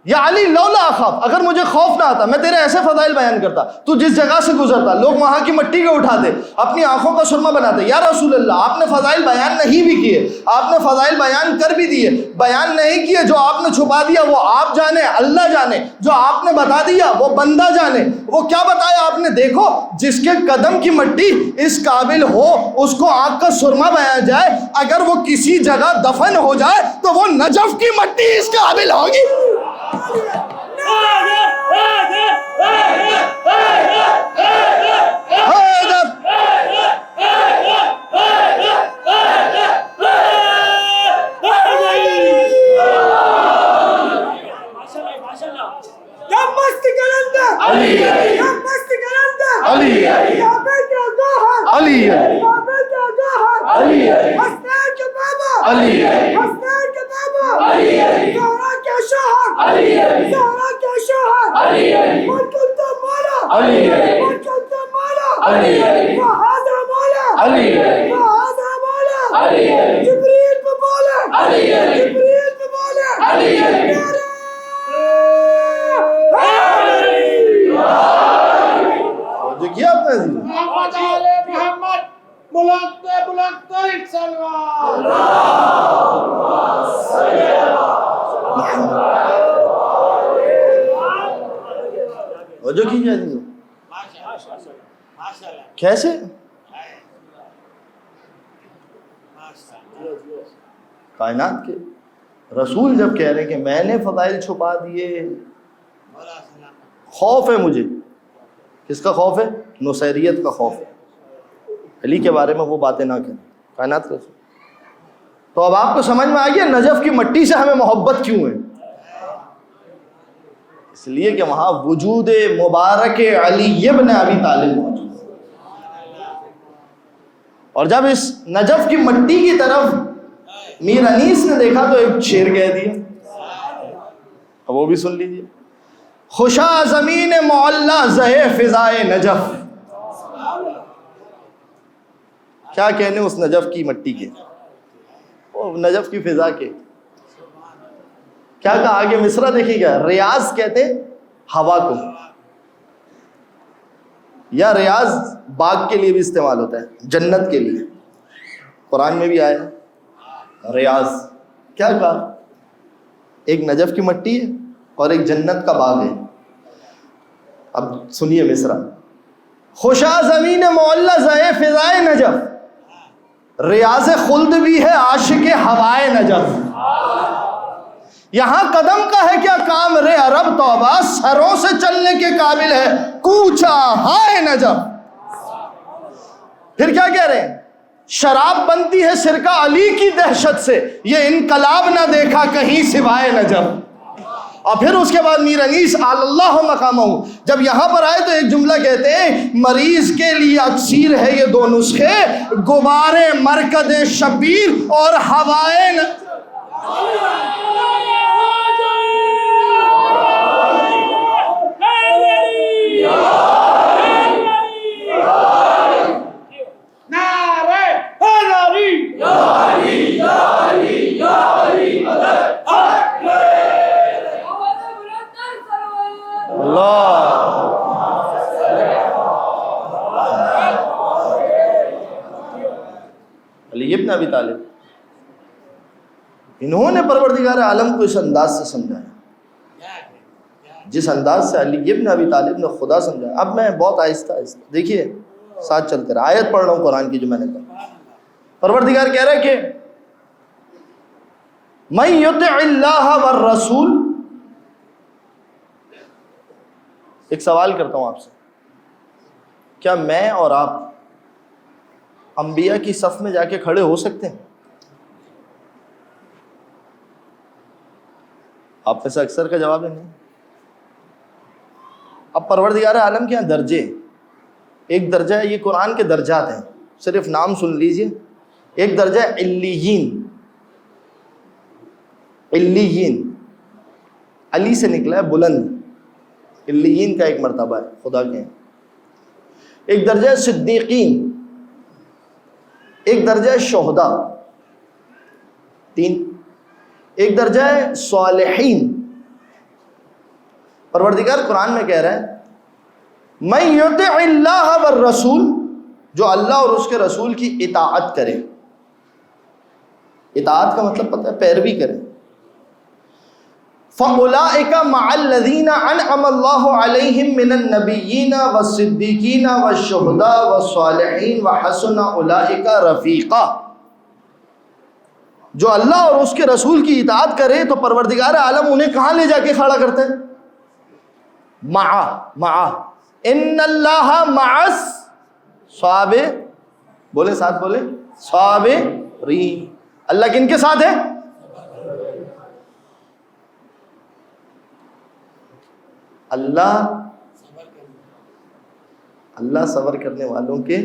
Speaker 1: یا علی لولا اخاف، اگر مجھے خوف نہ آتا میں تیرے ایسے فضائل بیان کرتا. تو جس جگہ سے گزرتا لوگ وہاں کی مٹی کو اٹھاتے، اپنی آنکھوں کا سرما بناتے. یا رسول اللہ آپ نے فضائل بیان نہیں بھی کیے، آپ نے فضائل بیان کر بھی دیے. بیان نہیں کیے، جو آپ نے چھپا دیا وہ آپ جانے، اللہ جانے. جو آپ نے بتا دیا وہ بندہ جانے. وہ کیا بتایا آپ نے؟ دیکھو جس کے قدم کی مٹی اس قابل ہو اس کو آنکھ کا سرما بنایا جائے، اگر وہ کسی جگہ دفن ہو جائے تو وہ نجف کی مٹی اس قابل ہوگی. علی
Speaker 3: حسنین کے بابا زہرا کے شوہر زہرا کے شوہر من کنت مولا من کنت مولا وہذا مولا وہذا مولا جبریل پہ بولے جبریل پہ بولے
Speaker 1: جو کیا آپ نے
Speaker 3: محمد آل محمد بلند بلند ترین سلوات
Speaker 1: جو کی جائے کیسے کائنات کے رسول جب کہہ رہے ہیں کہ میں نے فضائل چھپا دیے، خوف ہے مجھے، کس کا خوف ہے؟ نصیریت کا خوف ہے، علی کے بارے میں وہ باتیں نہ کریں، کائنات کا رسول۔ تو اب آپ کو سمجھ میں آ گیا نجف کی مٹی سے ہمیں محبت کیوں ہے؟ اس لیے کہ وہاں وجود مبارک علی ابن ابی طالب موجود ہے۔ اور جب اس نجف کی مٹی کی طرف میر انیس نے دیکھا تو ایک شعر کہہ دیا، اب وہ بھی سن لیجیے۔ خوشا زمین معلا زہ فضائے نجف، کیا کہنے اس نجف کی مٹی کے، وہ نجف کی فضا کے۔ کیا کہا آگے مصرع دیکھیے گا، ریاض کہتے ہوا کو، یا ریاض باغ کے لیے بھی استعمال ہوتا ہے، جنت کے لیے، قرآن میں بھی آیا ریاض۔ کیا کہا؟ ایک نجف کی مٹی ہے اور ایک جنت کا باغ ہے۔ اب سنیے مصرع، خوشا زمین معلا زہ فضائے نجف، ریاض خلد بھی ہے عاشق ہوائے نجف۔ یہاں قدم کا ہے کیا کام رے عرب توبہ، سروں سے چلنے کے قابل ہے کوچا ہائے نجف۔ پھر کیا کہہ رہے ہیں؟ شراب بنتی ہے سرکہ علی کی دہشت سے، یہ انقلاب نہ دیکھا کہیں سوائے نجف۔ اور پھر اس کے بعد میر انیس علی اللہ مقامہ، جب یہاں پر آئے تو ایک جملہ کہتے ہیں، مریض کے لیے اکسیر ہے یہ دو نسخے، غبار مرکد شبیر اور ہوائے علی ابن ابی طالب، انہوں نے پروردگار عالم کو اس انداز سے سمجھایا جس انداز سے علی ابن ابی طالب نے خدا سمجھایا۔ اب میں بہت آہستہ آہستہ دیکھیے ساتھ چلتے رہے، آیت پڑھ رہا ہوں قرآن کی جو میں نے کہا۔ پروردگار کہہ رہا ہے کہ من یطع اللہ والرسول، ایک سوال کرتا ہوں آپ سے، کیا میں اور آپ انبیاء کی صف میں جا کے کھڑے ہو سکتے ہیں؟ آپ میں سے اکثر کا جواب ہے نہیں۔ اب پروردگار عالم کے یہاں درجے، ایک درجہ ہے، یہ قرآن کے درجات ہیں، صرف نام سن لیجئے۔ ایک درجہ ہے علیین، علیین علی سے نکلا ہے بلند، علیین کا ایک مرتبہ ہے خدا کے ہیں۔ ایک درجہ ہے صدیقین، ایک درجہ ہے شہداء، تین۔ ایک درجہ ہے صالحین۔ پروردگار قرآن میں کہہ رہا ہے من یطع اللہ والرسول، جو اللہ اور اس کے رسول کی اطاعت کرے۔ اطاعت کا مطلب پتہ ہے پیروی کرے۔ فَأُولَٰئِكَ مَعَ الَّذِينَ أَنْعَمَ اللَّهُ عَلَيْهِم مِّنَ النَّبِيِّينَ وَالصِّدِّيقِينَ وَالشُّهَدَاءِ وَالصَّالِحِينَ وَحَسُنَ أُولَٰئِكَ رَفِيقًا۔ جو اللہ اور اس کے رسول کی اطاعت کرے تو پروردگار عالم انہیں کہاں لے جا کے کھڑا کرتے ہیں؟ مع ان اللہ مع الصابرین، بولے ساتھ بولے صابرین، اللہ کن کے ساتھ ہے؟ اللہ صبر کرنے والوں کے،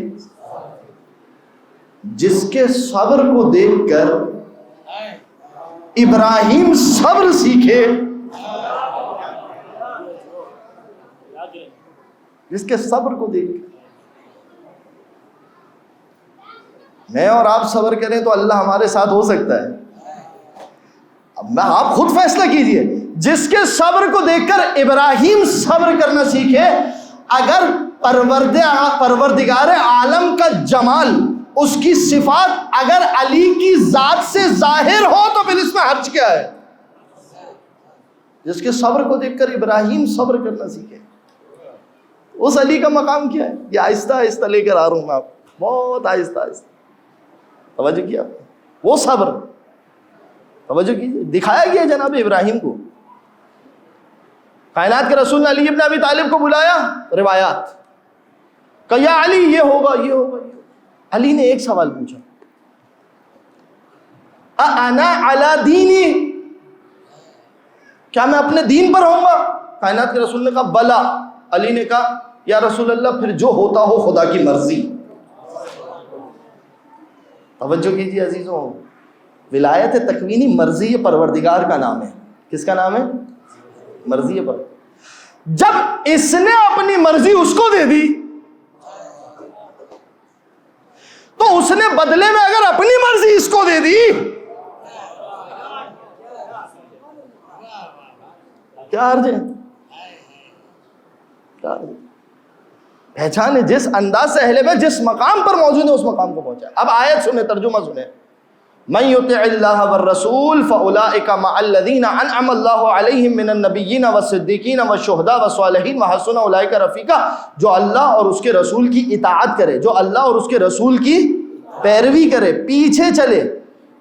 Speaker 1: جس کے صبر کو دیکھ کر ابراہیم صبر سیکھے جس کے صبر کو دیکھ. میں اور آپ صبر کریں تو اللہ ہمارے ساتھ ہو سکتا ہے. اب میں آپ خود فیصلہ کیجئے. جس کے صبر کو دیکھ کر ابراہیم صبر کرنا سیکھے, اگر پروردگار عالم کا جمال, اس کی صفات اگر علی کی ذات سے ظاہر ہو تو پھر اس میں حرج کیا ہے؟ جس کے صبر کو دیکھ کر ابراہیم صبر کرنا سیکھے. اس علی کا مقام کیا ہے؟ یہ آہستہ آہستہ لے کر آ رہا ہوں میں آپ, بہت آہستہ آہستہ. توجہ کیا؟ وہ صبر, توجہ کیجیے, دکھایا گیا جناب ابراہیم کو. کائنات کے رسول نے علی ابن ابی طالب کو بلایا, روایات کہ یا علی یہ ہوگا یہ ہوگا. علی نے ایک سوال پوچھا, انا علی دینی, کیا میں اپنے دین پر ہوں گا؟ کائنات کے رسول نے کہا بلا. علی نے کہا یا رسول اللہ پھر جو ہوتا ہو خدا کی مرضی. توجہ کیجیے عزیزوں, ولایت تکوینی مرضی پروردگار کا نام ہے. کس کا نام ہے؟ مرضی پر. جب اس نے اپنی مرضی اس کو دے دی تو اس نے بدلے میں اگر اپنی مرضی اس کو دے دی, کیا عرض ہے؟ پہچان ہے جس انداز سے اہل بیت جس مقام پر موجود ہے اس مقام کو پہنچا. اب آیت سنیں, ترجمہ سنیں. من یطع اللہ والرسول فاولئک مع الذین انعم اللہ علیہم من النبیین والصدیقین والشہداء والصالحین وحسن اولئک رفیقا. جو اللہ اور اس کے رسول کی اطاعت کرے, جو اللہ اور اس کے رسول کی پیروی کرے, پیچھے چلے,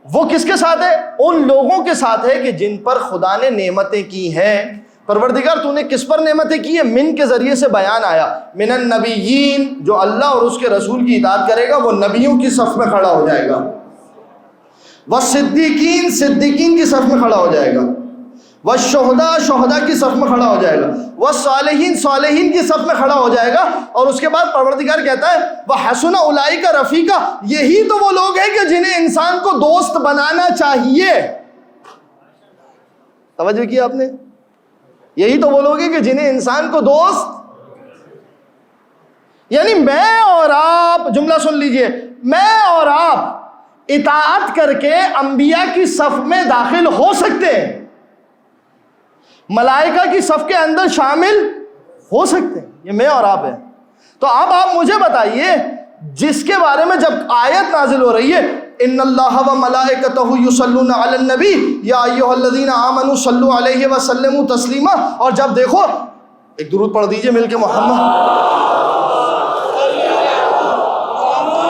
Speaker 1: وہ کس کے ساتھ ہے؟ ان لوگوں کے ساتھ ہے کہ جن پر خدا نے نعمتیں کی ہیں. پروردگار تو نے کس پر نعمتیں کی ہیں؟ من کے ذریعے سے بیان آیا. من النبیین, جو اللہ اور اس کے رسول کی اطاعت کرے گا وہ نبیوں کی صف میں کھڑا ہو جائے گا. والصدیقین, صدیقین کی صف میں کھڑا ہو جائے گا. والشہداء, شہداء کی صف میں کھڑا ہو جائے گا. والصالحین, صالحین کی صف میں کھڑا ہو جائے گا. اور اس کے بعد پروردگار کہتا ہے وحسن اولئک رفیقا, یہی تو وہ لوگ ہیں کہ جنہیں انسان کو دوست بنانا چاہیے. توجہ کیا آپ نے؟ یہی تو وہ لوگ ہیں کہ جنہیں انسان کو دوست, یعنی میں اور آپ, جملہ سن لیجئے, میں اور آپ اطاعت کر کے انبیاء کی صف میں داخل ہو سکتے ہیں, ملائکہ کی صف کے اندر شامل ہو سکتے ہیں, یہ میں اور آپ ہیں. تو اب آپ مجھے بتائیے, جس کے بارے میں جب آیت نازل ہو رہی ہے ان اللہ و ملائکتہ یصلون علی النبی یا ایھا الذین آمنوا صلوا علیہ وسلموا تسلیما, اور جب دیکھو, ایک درود پڑھ دیجئے مل کے محمد.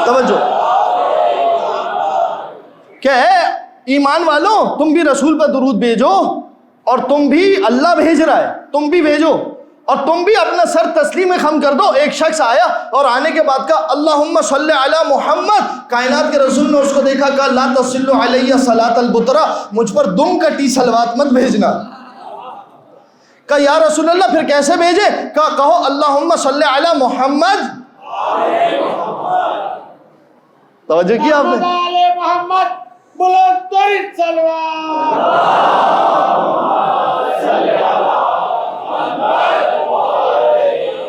Speaker 1: توجہ کہ ہے ایمان والوں, تم بھی رسول پر درود بھیجو, اور تم بھی, اللہ بھیج رہا ہے, تم بھی بھیجو, اور تم بھی اپنا سر تسلیم خم کر دو. ایک شخص آیا اور آنے کے بعد کہا اللہم صلی علی محمد. کائنات کے رسول نے اس کو دیکھا, کہا لا تصلوا علیہ صلاۃ البطرا, مجھ پر دم کٹی صلوات مت بھیجنا. کہا یا رسول اللہ پھر کیسے بھیجے؟ کہا کہو اللہم صلی علی محمد. توجہ کیا آپ نے؟
Speaker 3: محمد بلند ترین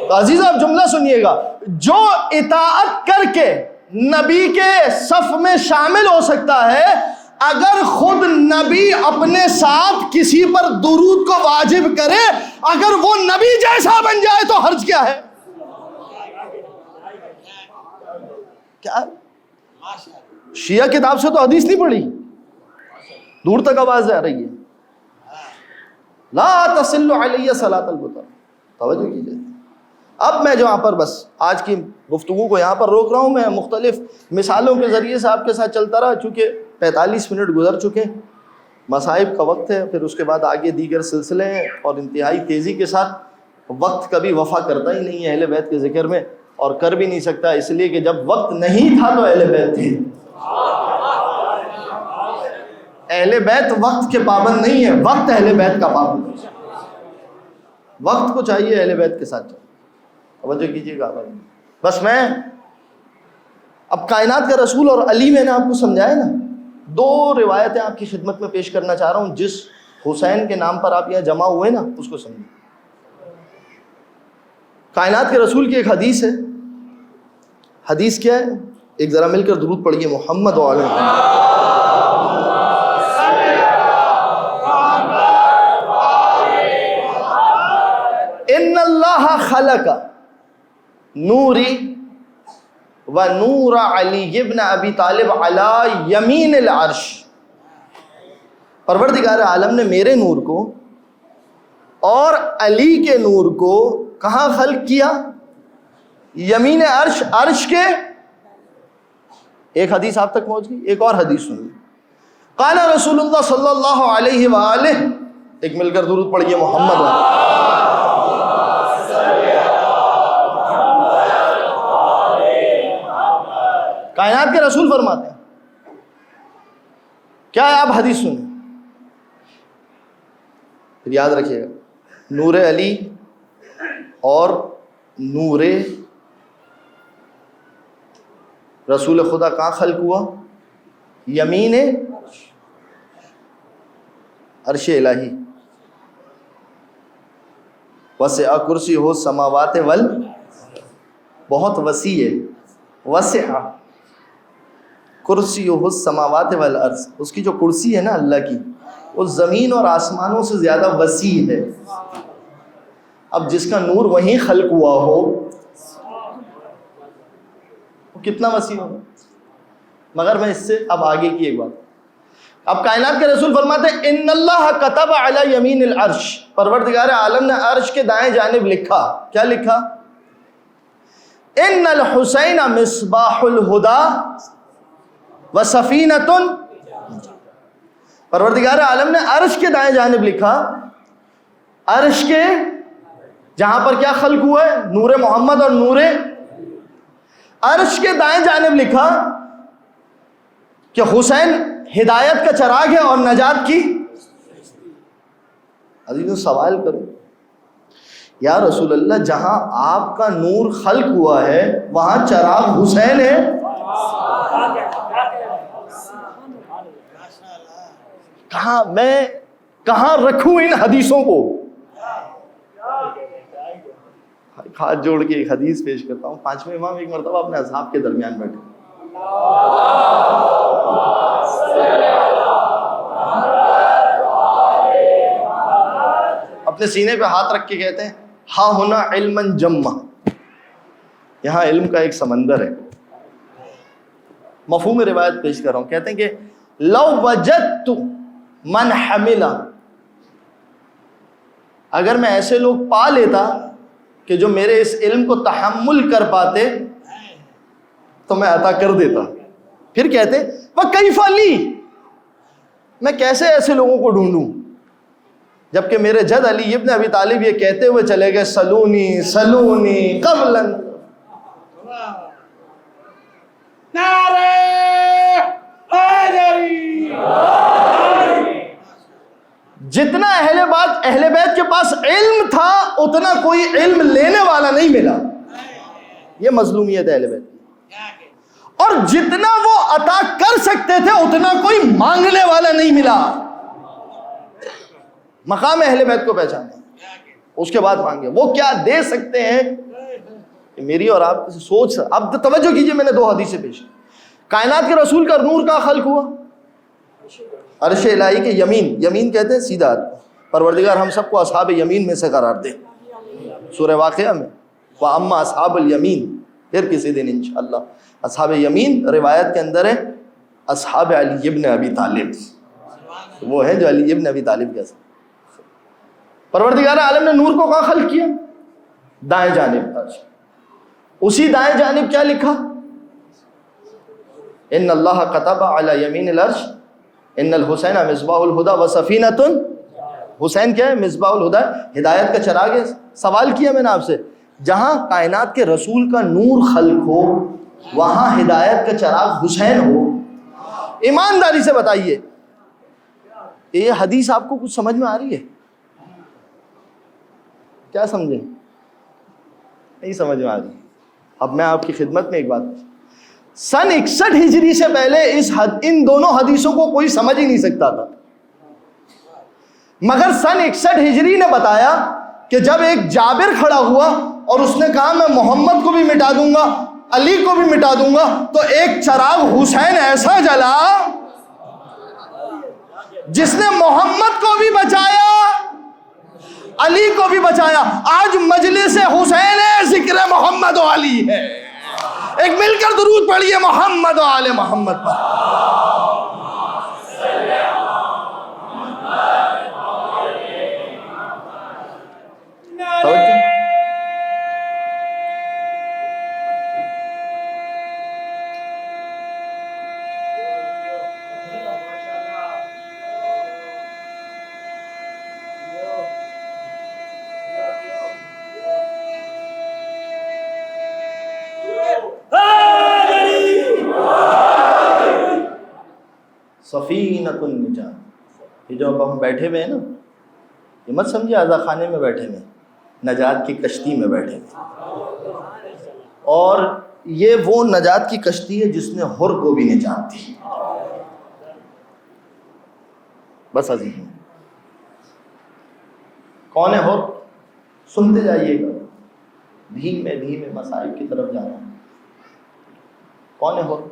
Speaker 1: تو عزیز آپ جملہ سنیے گا, جو اطاعت کر کے نبی کے صف میں شامل ہو سکتا ہے, اگر خود نبی اپنے ساتھ کسی پر درود کو واجب کرے, اگر وہ نبی جیسا بن جائے تو حرج کیا ہے؟ کیا شیعہ کتاب سے تو حدیث نہیں پڑھی, دور تک آواز آ رہی ہے لا تصل علیہ صلاۃ البطر. توجہ کیجیے. اب میں جہاں پر بس آج کی گفتگو کو یہاں پر روک رہا ہوں, میں مختلف مثالوں کے ذریعے سے آپ کے ساتھ چلتا رہا, چونکہ 45 منٹ گزر چکے, مصائب کا وقت ہے, پھر اس کے بعد آگے دیگر سلسلے ہیں, اور انتہائی تیزی کے ساتھ وقت کبھی وفا کرتا ہی نہیں ہے اہل بیت کے ذکر میں, اور کر بھی نہیں سکتا, اس لیے کہ جب وقت نہیں تھا تو اہل بیت تھے. اہل بیت وقت کے پابند نہیں ہے, وقت اہل بیت کا پابند ہے. وقت کو چاہیے اہل بیت کے ساتھ. توجہ کیجیے گا. بس میں اب کائنات کا رسول اور علی میں نے آپ کو سمجھایا نا, دو روایتیں آپ کی خدمت میں پیش کرنا چاہ رہا ہوں. جس حسین کے نام پر آپ یہاں جمع ہوئے نا اس کو سمجھیں. کائنات کے رسول کی ایک حدیث ہے. حدیث کیا ہے؟ ایک ذرا مل کر درود پڑھیے محمد و آل محمد. ان اللہ خلق نوری و نور علی ابن ابی طالب علی یمین العرش. پروردگار عالم نے میرے نور کو اور علی کے نور کو کہاں خلق کیا؟ یمین عرش. عرش کے ایک حدیث آپ تک پہنچ گئی. ایک اور حدیث سنیے. قال رسول اللہ صلی اللہ علیہ وآلہ. ایک مل کر درود پڑھیے محمد. کائنات کے رسول فرماتے ہیں کیا ہے؟ آپ حدیث سنیں پھر یاد رکھیے گا. نور علی اور نور رسول خدا کہاں خلق ہوا؟ یمین عرش الہی. وسع کرسیہ السماوات بہت وسیع ہے. وسع کرسیہ السماوات والارض. اس کی جو کرسی ہے نا اللہ کی وہ زمین اور آسمانوں سے زیادہ وسیع ہے. اب جس کا نور وہیں خلق ہوا ہو وہ کتنا وسیع ہوگا. مگر میں اس سے اب آگے کی ایک بات. اب کائنات کے رسول فرماتے ہیں ان اللہ کتب علی یمین العرش. پروردگار عالم نے عرش کے دائیں جانب لکھا. کیا لکھا؟ ان الحسین مصباح الہدی و سفینۃ. پروردگار عالم نے عرش کے دائیں جانب لکھا. عرش کے جہاں پر کیا خلق ہوا ہے؟ نور محمد اور نور. عرش کے دائیں جانب لکھا کہ حسین ہدایت کا چراغ ہے اور نجات کی. عزیزوں سوال کروں یا رسول اللہ جہاں آپ کا نور خلق ہوا ہے وہاں چراغ حسین ہے. کہاں رکھوں ان حدیثوں کو؟ ہاتھ جوڑ کے ایک حدیث پیش کرتا ہوں. پانچویں امام ایک مرتبہ اپنے اصحاب کے درمیان بیٹھے. اپنے سینے پہ ہاتھ رکھ کے کہتے ہیں ہاں ہونا علما جمع. یہاں علم کا ایک سمندر ہے. مفہوم روایت پیش کر رہا ہوں. کہتے ہیں کہ لو وجدت من حملا. اگر میں ایسے لوگ پا لیتا کہ جو میرے اس علم کو تحمل کر پاتے تو میں عطا کر دیتا. پھر کہتے وَكَيْفَ لِي. میں کیسے ایسے لوگوں کو ڈھونڈوں جبکہ میرے جد علی ابن ابی طالب یہ کہتے ہوئے چلے گئے سلونی سلونی قبلا.
Speaker 3: نعرہ حیدری.
Speaker 1: جتنا اہل بیت کے پاس علم تھا اتنا کوئی علم لینے والا نہیں ملا. یہ مظلومیت ہے اہل بیت کی. اور جتنا وہ عطا کر سکتے تھے اتنا کوئی مانگنے والا نہیں ملا. مقام اہل بیت کو پہچانے اس کے بعد مانگے. وہ کیا دے سکتے ہیں میری اور آپ کی سوچ. اب توجہ کیجئے میں نے دو حدیثیں پیش. کائنات کے رسول کا نور کا خلق ہوا عرش الہی کے یمین. یمین کہتے ہیں سیدھا. پروردگار ہم سب کو اصحاب یمین میں سے قرار دے. سورہ واقعہ میں وَأَمَّا أَصْحَابُ الْيَمِينَ پھر کسی دن انشاءاللہ. اصحاب یمین روایت کے اندر ہے اصحاب علی ابن ابی طالب. وہ ہے جو علی ابن ابی طالب کے. پروردگار عالم نے نور کو کہاں خلق کیا؟ دائیں جانب. اسی دائیں جانب کیا لکھا؟ ان اللہ کتب علی یمین العرش ان الحسین مصباح الہدی و سفینۃ. حسین کیا ہے؟ مصباح الہدی، ہدایت کا چراغ ہے. سوال کیا میں نے آپ سے جہاں کائنات کے رسول کا نور خلق ہو وہاں ہدایت کا چراغ حسین ہو. ایمانداری سے بتائیے یہ حدیث آپ کو کچھ سمجھ میں آ رہی ہے؟ کیا سمجھیں؟ نہیں سمجھ میں آ رہی. اب میں آپ کی خدمت میں ایک بات سن 61 ہجری سے پہلے ان دونوں حدیثوں کو کوئی سمجھ ہی نہیں سکتا تھا، مگر سن 61 ہجری نے بتایا کہ جب ایک جابر کھڑا ہوا اور اس نے کہا میں محمد کو بھی مٹا دوں گا، علی کو بھی مٹا دوں گا، تو ایک چراغ حسین ایسا جلا جس نے محمد کو بھی بچایا، علی کو بھی بچایا۔ آج مجلس حسین ہے، ذکر محمد و علی ہے۔ ایک مل کر درود پڑھیے محمد و آل محمد پر۔ سفینۃ النجات، یہ جو اب ہم بیٹھے ہوئے ہیں نا، یہ مت سمجھے عزا خانے میں بیٹھے ہوئے، نجات کی کشتی میں بیٹھے ہوئے، اور یہ وہ نجات کی کشتی ہے جس نے حر کو بھی نجات دی۔ بس عزیز کون ہے حر؟ سنتے جائیے گا، دھیمے دھیمے مسائل کی طرف جانا۔ کون ہے حر؟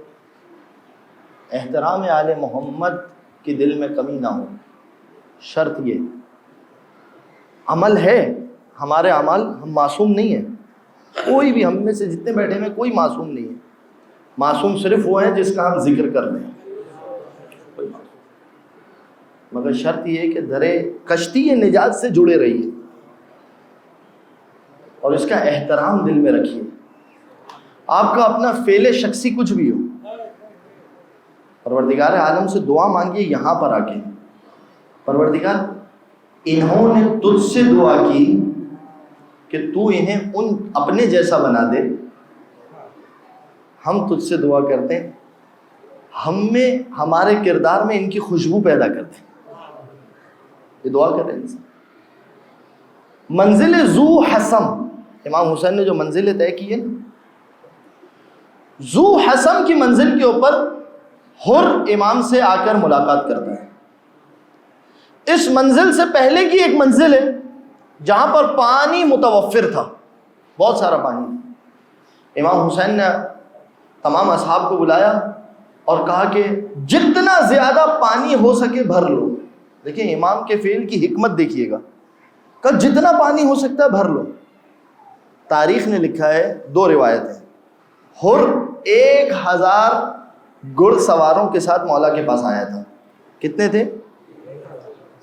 Speaker 1: احترام آل محمد کے دل میں کمی نہ ہو، شرط یہ عمل ہے، ہمارے اعمال، ہم معصوم نہیں ہیں، کوئی بھی ہم میں سے جتنے بیٹھے میں کوئی معصوم نہیں ہے، معصوم صرف وہ ہے جس کا ہم ذکر کر لیں، مگر شرط یہ ہے کہ درے کشتی نجات سے جڑے رہیے اور اس کا احترام دل میں رکھیے۔ آپ کا اپنا فعل شخصی کچھ بھی ہو، پروردگار عالم سے دعا مانگیے یہاں پر آ کے، پروردگار انہوں نے تجھ سے دعا کی کہ تو انہیں ان اپنے جیسا بنا دے، ہم تجھ سے دعا کرتے ہیں ہم میں، ہمارے کردار میں ان کی خوشبو پیدا کر دیں۔ یہ دعا کر رہے ہیں انسان۔ منزل ذو حسم، امام حسین نے جو منزلیں طے کی ہیں، ذو حسم کی منزل کے اوپر حر امام سے آ کر ملاقات کرتا ہے۔ اس منزل سے پہلے کی ایک منزل ہے جہاں پر پانی متوفر تھا، بہت سارا پانی۔ امام حسین نے تمام اصحاب کو بلایا اور کہا کہ جتنا زیادہ پانی ہو سکے بھر لو۔ دیکھیں امام کے فعل کی حکمت دیکھیے گا، کہ جتنا پانی ہو سکتا ہے بھر لو۔ تاریخ نے لکھا ہے، دو روایتیں، حر 1000 گھڑ سواروں کے ساتھ مولا کے پاس آیا تھا۔ کتنے تھے؟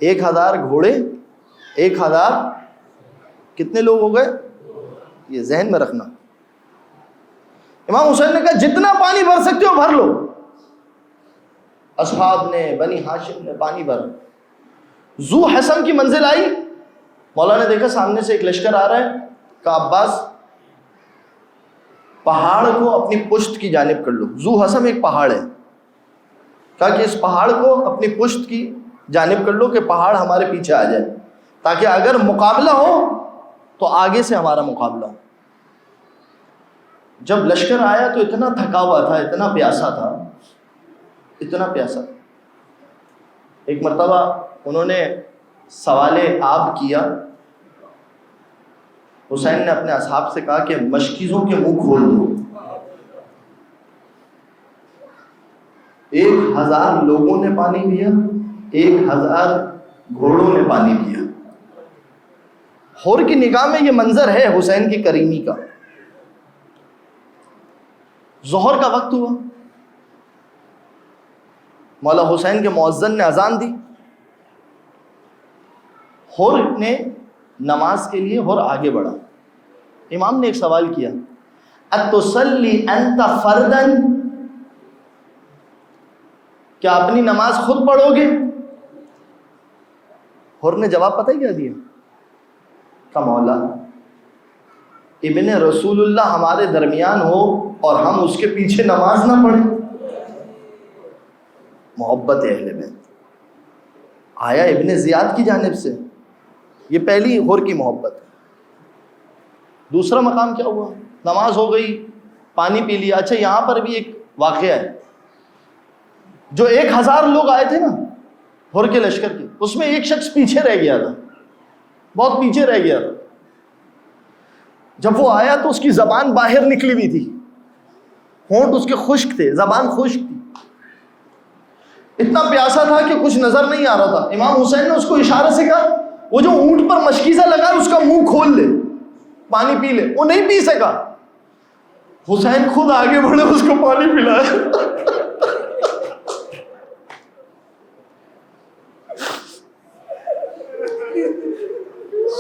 Speaker 1: 1000 گھوڑے، 1000 کتنے لوگ ہو گئے؟ یہ ذہن میں رکھنا۔ امام حسین نے کہا جتنا پانی بھر سکتے ہو بھر لو۔ اصحاب نے، بنی ہاشم نے پانی بھرا۔ ذو حسم کی منزل آئی، مولا نے دیکھا سامنے سے ایک لشکر آ رہا ہے، کہا عباس پہاڑ کو اپنی پشت کی جانب کر لو۔ ذو حسم ایک پہاڑ ہے، کہا کہ اس پہاڑ کو اپنی پشت کی جانب کر لو کہ پہاڑ ہمارے پیچھے آ جائے، تاکہ اگر مقابلہ ہو تو آگے سے ہمارا مقابلہ ہو۔ جب لشکر آیا تو اتنا تھکا ہوا تھا، اتنا پیاسا تھا، اتنا پیاسا۔ ایک مرتبہ انہوں نے سوال آب کیا، حسین نے اپنے اصحاب سے کہا کہ مشکیزوں کے منہ کھول دو۔ 1000 لوگوں نے پانی پیا، 1000 گھوڑوں نے پانی پیا۔ حر کی نگاہ میں یہ منظر ہے حسین کی کریمی کا۔ ظہر کا وقت ہوا، مولا حسین کے مؤذن نے اذان دی، حر نے نماز کے لیے حر آگے بڑھا۔ امام نے ایک سوال کیا، اتصلی انت فردن، کیا اپنی نماز خود پڑھو گے؟ حر نے جواب پتہ ہی کیا دیا؟ کہ مولا ابن رسول اللہ ہمارے درمیان ہو اور ہم اس کے پیچھے نماز نہ پڑھیں۔ محبت اہل بیت آیا ابن زیاد کی جانب سے، یہ پہلی حر کی محبت۔ دوسرا مقام کیا ہوا؟ نماز ہو گئی، پانی پی لیا۔ اچھا یہاں پر بھی ایک واقعہ ہے. جو 1000 لوگ آئے تھے نا ہر کے لشکر کے، اس میں ایک شخص پیچھے رہ گیا تھا، بہت پیچھے رہ گیا تھا. جب وہ آیا تو اس کی زبان باہر نکلی ہوئی تھی، ہونٹ اس کے خشک تھے، زبان خشک تھی، اتنا پیاسا تھا کہ کچھ نظر نہیں آ رہا تھا. امام حسین نے اس کو اشارے سے کہا وہ جو اونٹ پر مشکیزہ لگا ہے اس کا منہ کھول لے، پانی پی لے. وہ نہیں پی سکا. حسین خود آگے بڑھے، اس کو پانی پلایا.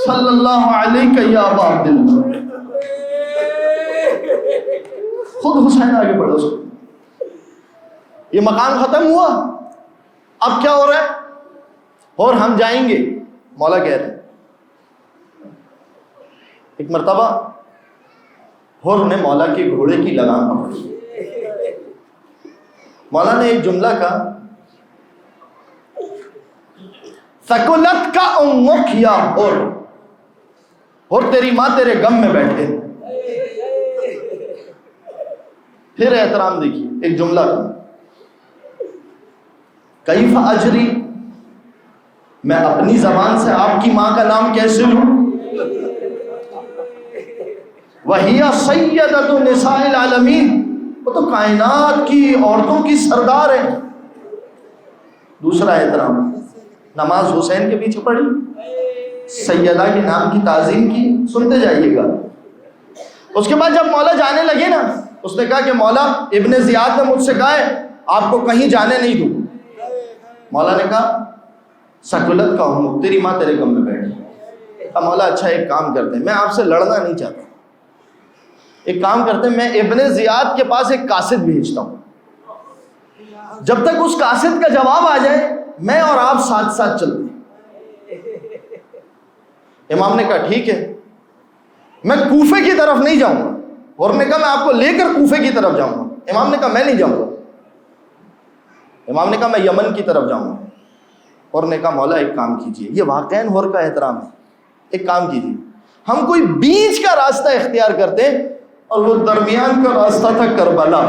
Speaker 1: صلی اللہ علیہ یا ابا عبداللہ. خود حسین آگے بڑھا. اس کو یہ مقام ختم ہوا، اب کیا ہو رہا ہے؟ اور ہم جائیں گے، مولا کہہ رہے ہیں. ایک مرتبہ ہر نے مولا کے گھوڑے کی لگام پکڑی. مولا نے ایک جملہ کہا، ثقلت کا امک یا ہر، اور تیری ماں تیرے غم میں بیٹھے. پھر احترام دیکھیے، ایک جملہ کہا، کیف اجری، میں اپنی زبان سے آپ کی ماں کا نام کیسے لوں؟ وَهِيَ سَيَّدَةُ نِسَاءِ الْعَالَمِينَ، وہ تو کائنات کی عورتوں کی سردار ہے. دوسرا احترام، نماز حسین کے پیچھے پڑھی، سیدہ کے نام کی تعظیم کی. سنتے جائیے گا. اس کے بعد جب مولا جانے لگے نا، اس نے کہا کہ مولا ابن زیاد نے مجھ سے کہا ہے آپ کو کہیں جانے نہیں دوں. مولا نے کہا سکولت کا ہوں، تیری ماں تیرے غم میں بیٹھی. اب مولا اچھا ایک کام کرتے ہیں، میں آپ سے لڑنا نہیں چاہتا، ایک کام کرتے ہیں، میں ابن زیاد کے پاس ایک قاصد بھیجتا ہوں، جب تک اس قاصد کا جواب آ جائے میں اور آپ ساتھ ساتھ چلتے ہیں. امام نے کہا ٹھیک ہے، میں کوفے کی طرف نہیں جاؤں گا. اور نے کہا میں آپ کو لے کر کوفے کی طرف جاؤں گا. امام نے کہا میں نہیں جاؤں گا. امام نے کہا میں یمن کی طرف جاؤں گا. اور نے کہا مولا ایک کام کیجئے، یہ واقعاً ہر کا احترام ہے، ایک کام کیجئے، ہم کوئی بیچ کا راستہ اختیار کرتے، اور وہ درمیان کا راستہ تھا کربلا.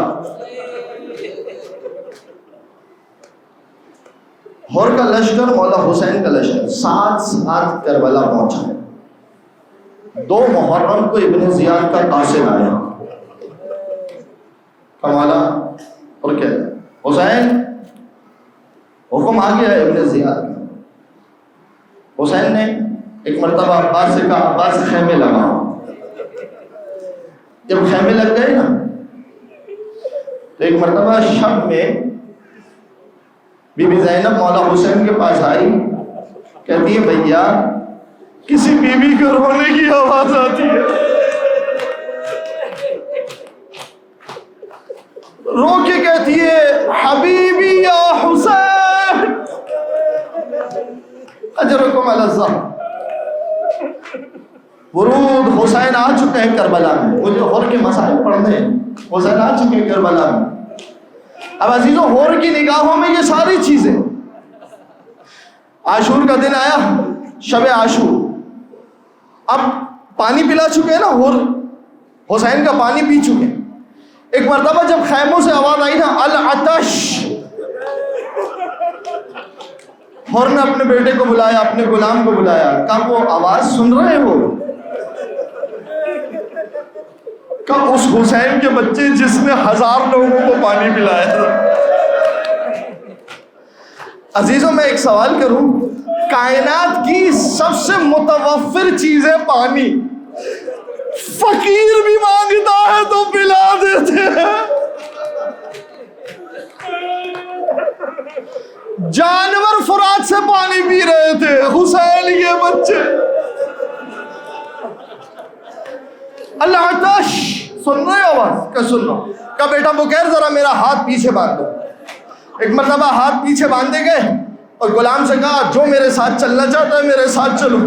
Speaker 1: ہر کا لشکر مولا حسین کا لشکر ساتھ ساتھ کربلا پہنچا. 2 محرم کو ابن زیاد کا قاصد آیا، کمالا اور کہہ رہا حسین حکم آ گیا ہے ابن زیاد کا. حسین نے ایک مرتبہ عباس سے کہا عباس خیمے لگاؤ. جب خیمے لگ گئے نا تو ایک مرتبہ شب میں بی بی زینب مولا حسین کے پاس آئی، کہتی ہے بھیا کسی بیوی کے رونے کی آواز آتی ہے. رو کے کہتی ہے حبیبی یا حسین اجرکم علی الظہر. ورود حسین آ چکے ہیں کربلا میں، مجھے ہور کے مسائل پڑھنے ہیں. حسین آ چکے ہیں کربلا میں. اب عزیزوں ہور کی نگاہوں میں یہ ساری چیزیں، عاشور کا دن آیا، شب عاشور، اب پانی پلا چکے ہیں نا، ہور حسین کا پانی پی چکے ہیں. ایک مرتبہ جب خیموں سے آواز آئی نا العطش، ہور نے اپنے بیٹے کو بلایا، اپنے غلام کو بلایا، کہا وہ آواز سن رہے ہو؟ کہا اس حسین کے بچے جس نے 1000 لوگوں کو پانی پلایا تھا. عزیزوں میں ایک سوال کروں، کائنات کی سب سے متوفر چیز ہے پانی، فقیر بھی مانگتا ہے تو پلا دیتے ہیں. جانور فرات سے پانی پی رہے تھے، حسین کے بچے. اللہ عطش، سن رہے ہو آواز؟ کیا سن رہا ہوں؟ کہا بیٹا بکیر ذرا میرا ہاتھ پیچھے باندھ دو. ایک مرتبہ ہاتھ پیچھے باندھے گئے اور غلام سے کہا جو میرے ساتھ چلنا چاہتا ہے میرے ساتھ چلو.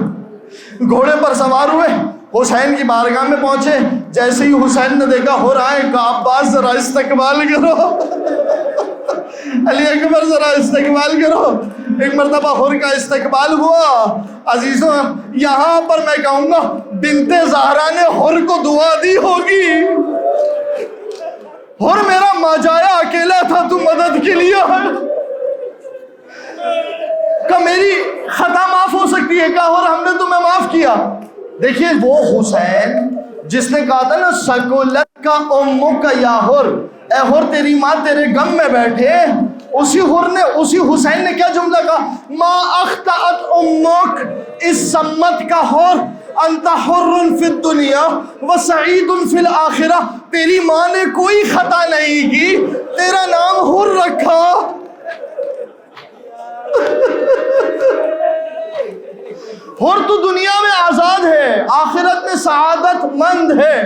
Speaker 1: گھوڑے پر سوار ہوئے، حسین کی بارگاہ میں پہنچے. جیسے ہی حسین نے دیکھا ہو رہا ہے، کہا عباس ذرا استقبال کرو، علی اکبر ذرا استقبال کرو. ایک مرتبہ ہور کا استقبال ہوا. عزیزوں یہاں پر میں کہوں گا بنت زہرا نے ہور کو دعا دی ہوگی، اور میرا ماجایا اکیلا تھا، تو مدد کے لیے ہے کہ میری خطا معاف ہو سکتی ہے کہ اور ہم نے تمہیں معاف کیا. دیکھیے وہ حسین جس نے کہا تھا نا سکولت کا امک کا یا حر، اے حر تیری ماں تیرے غم میں بیٹھے، اسی حر نے، اسی حسین نے کیا جملہ کہا؟ ما اخطأت امک اس سمت کا حر انت حر فی الدنیا وسعید فی الاخرہ. تیری ماں نے کوئی خطا نہیں کی، تیرا نام حر رکھا. اور تو دنیا میں آزاد ہے، آخرت میں سعادت مند ہے.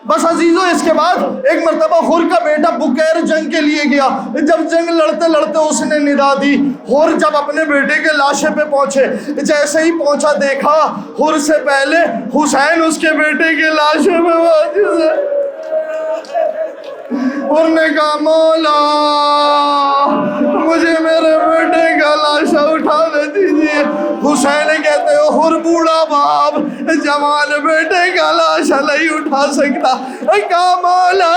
Speaker 1: بس عزیزو اس کے بعد ایک مرتبہ حر کا بیٹا بکیر جنگ کے لیے گیا. جب جنگ لڑتے لڑتے اس نے ندا دی. حر جب اپنے بیٹے کے لاشے پہ پہنچے، جیسے ہی پہنچا دیکھا حر سے پہلے حسین اس کے بیٹے کے لاشے پہ واجز ہے. حر نے کہا مولا مجھے میرے بیٹے کا لاشا اٹھانے دیجیے. حسین کہتے ہو حر بوڑھا باپ جوان بیٹے کا لاشا نہیں اٹھا سکتا. کہا مولا،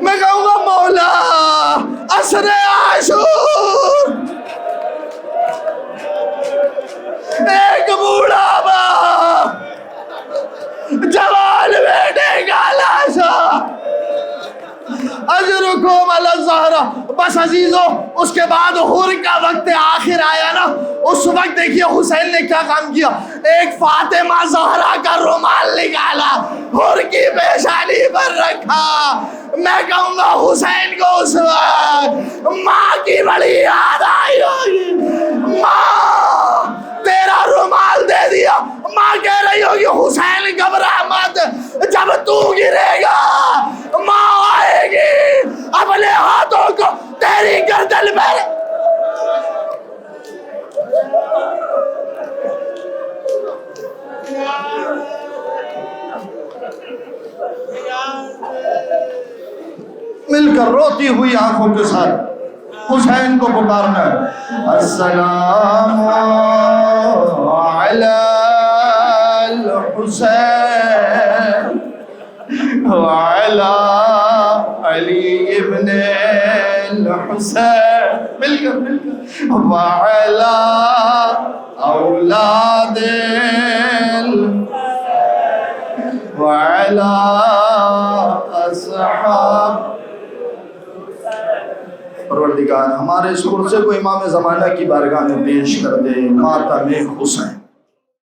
Speaker 1: میں کہوں گا مولا عصر عاشور، ایک بوڑھا باپ جوان بیٹے کا لاشا، اجرکم علی الزہرہ. بس عزیزو اس کے بعد حر کا وقت آخر آیا نا، اس وقت دیکھیے حسین نے کیا کام کیا. ایک فاطمہ زہرا کا رومال نکالا، حر کی پیشانی پر رکھا. میں کہوں گا حسین کو اس وقت ماں کی بڑی یاد آئی ہوگی. ماں تیرا رومال دے دیا. ماں کہہ رہی ہوگی حسین گھبرا مت، جب تو گرے گا ماں آئے گی اپنے ہاتھوں کو تیری گردن پر. مل کر روتی ہوئی آنکھوں کے ساتھ حسین کو پکارنا ہے. السلام علی الحسین وعلی علی ابن الحسین، مل کر وعلی اولاد وعلی اصحاب. پروردگار ہمارے اس قرصے کو امام زمانہ کی بارگاہ میں پیش کر دے. ماتم حسین.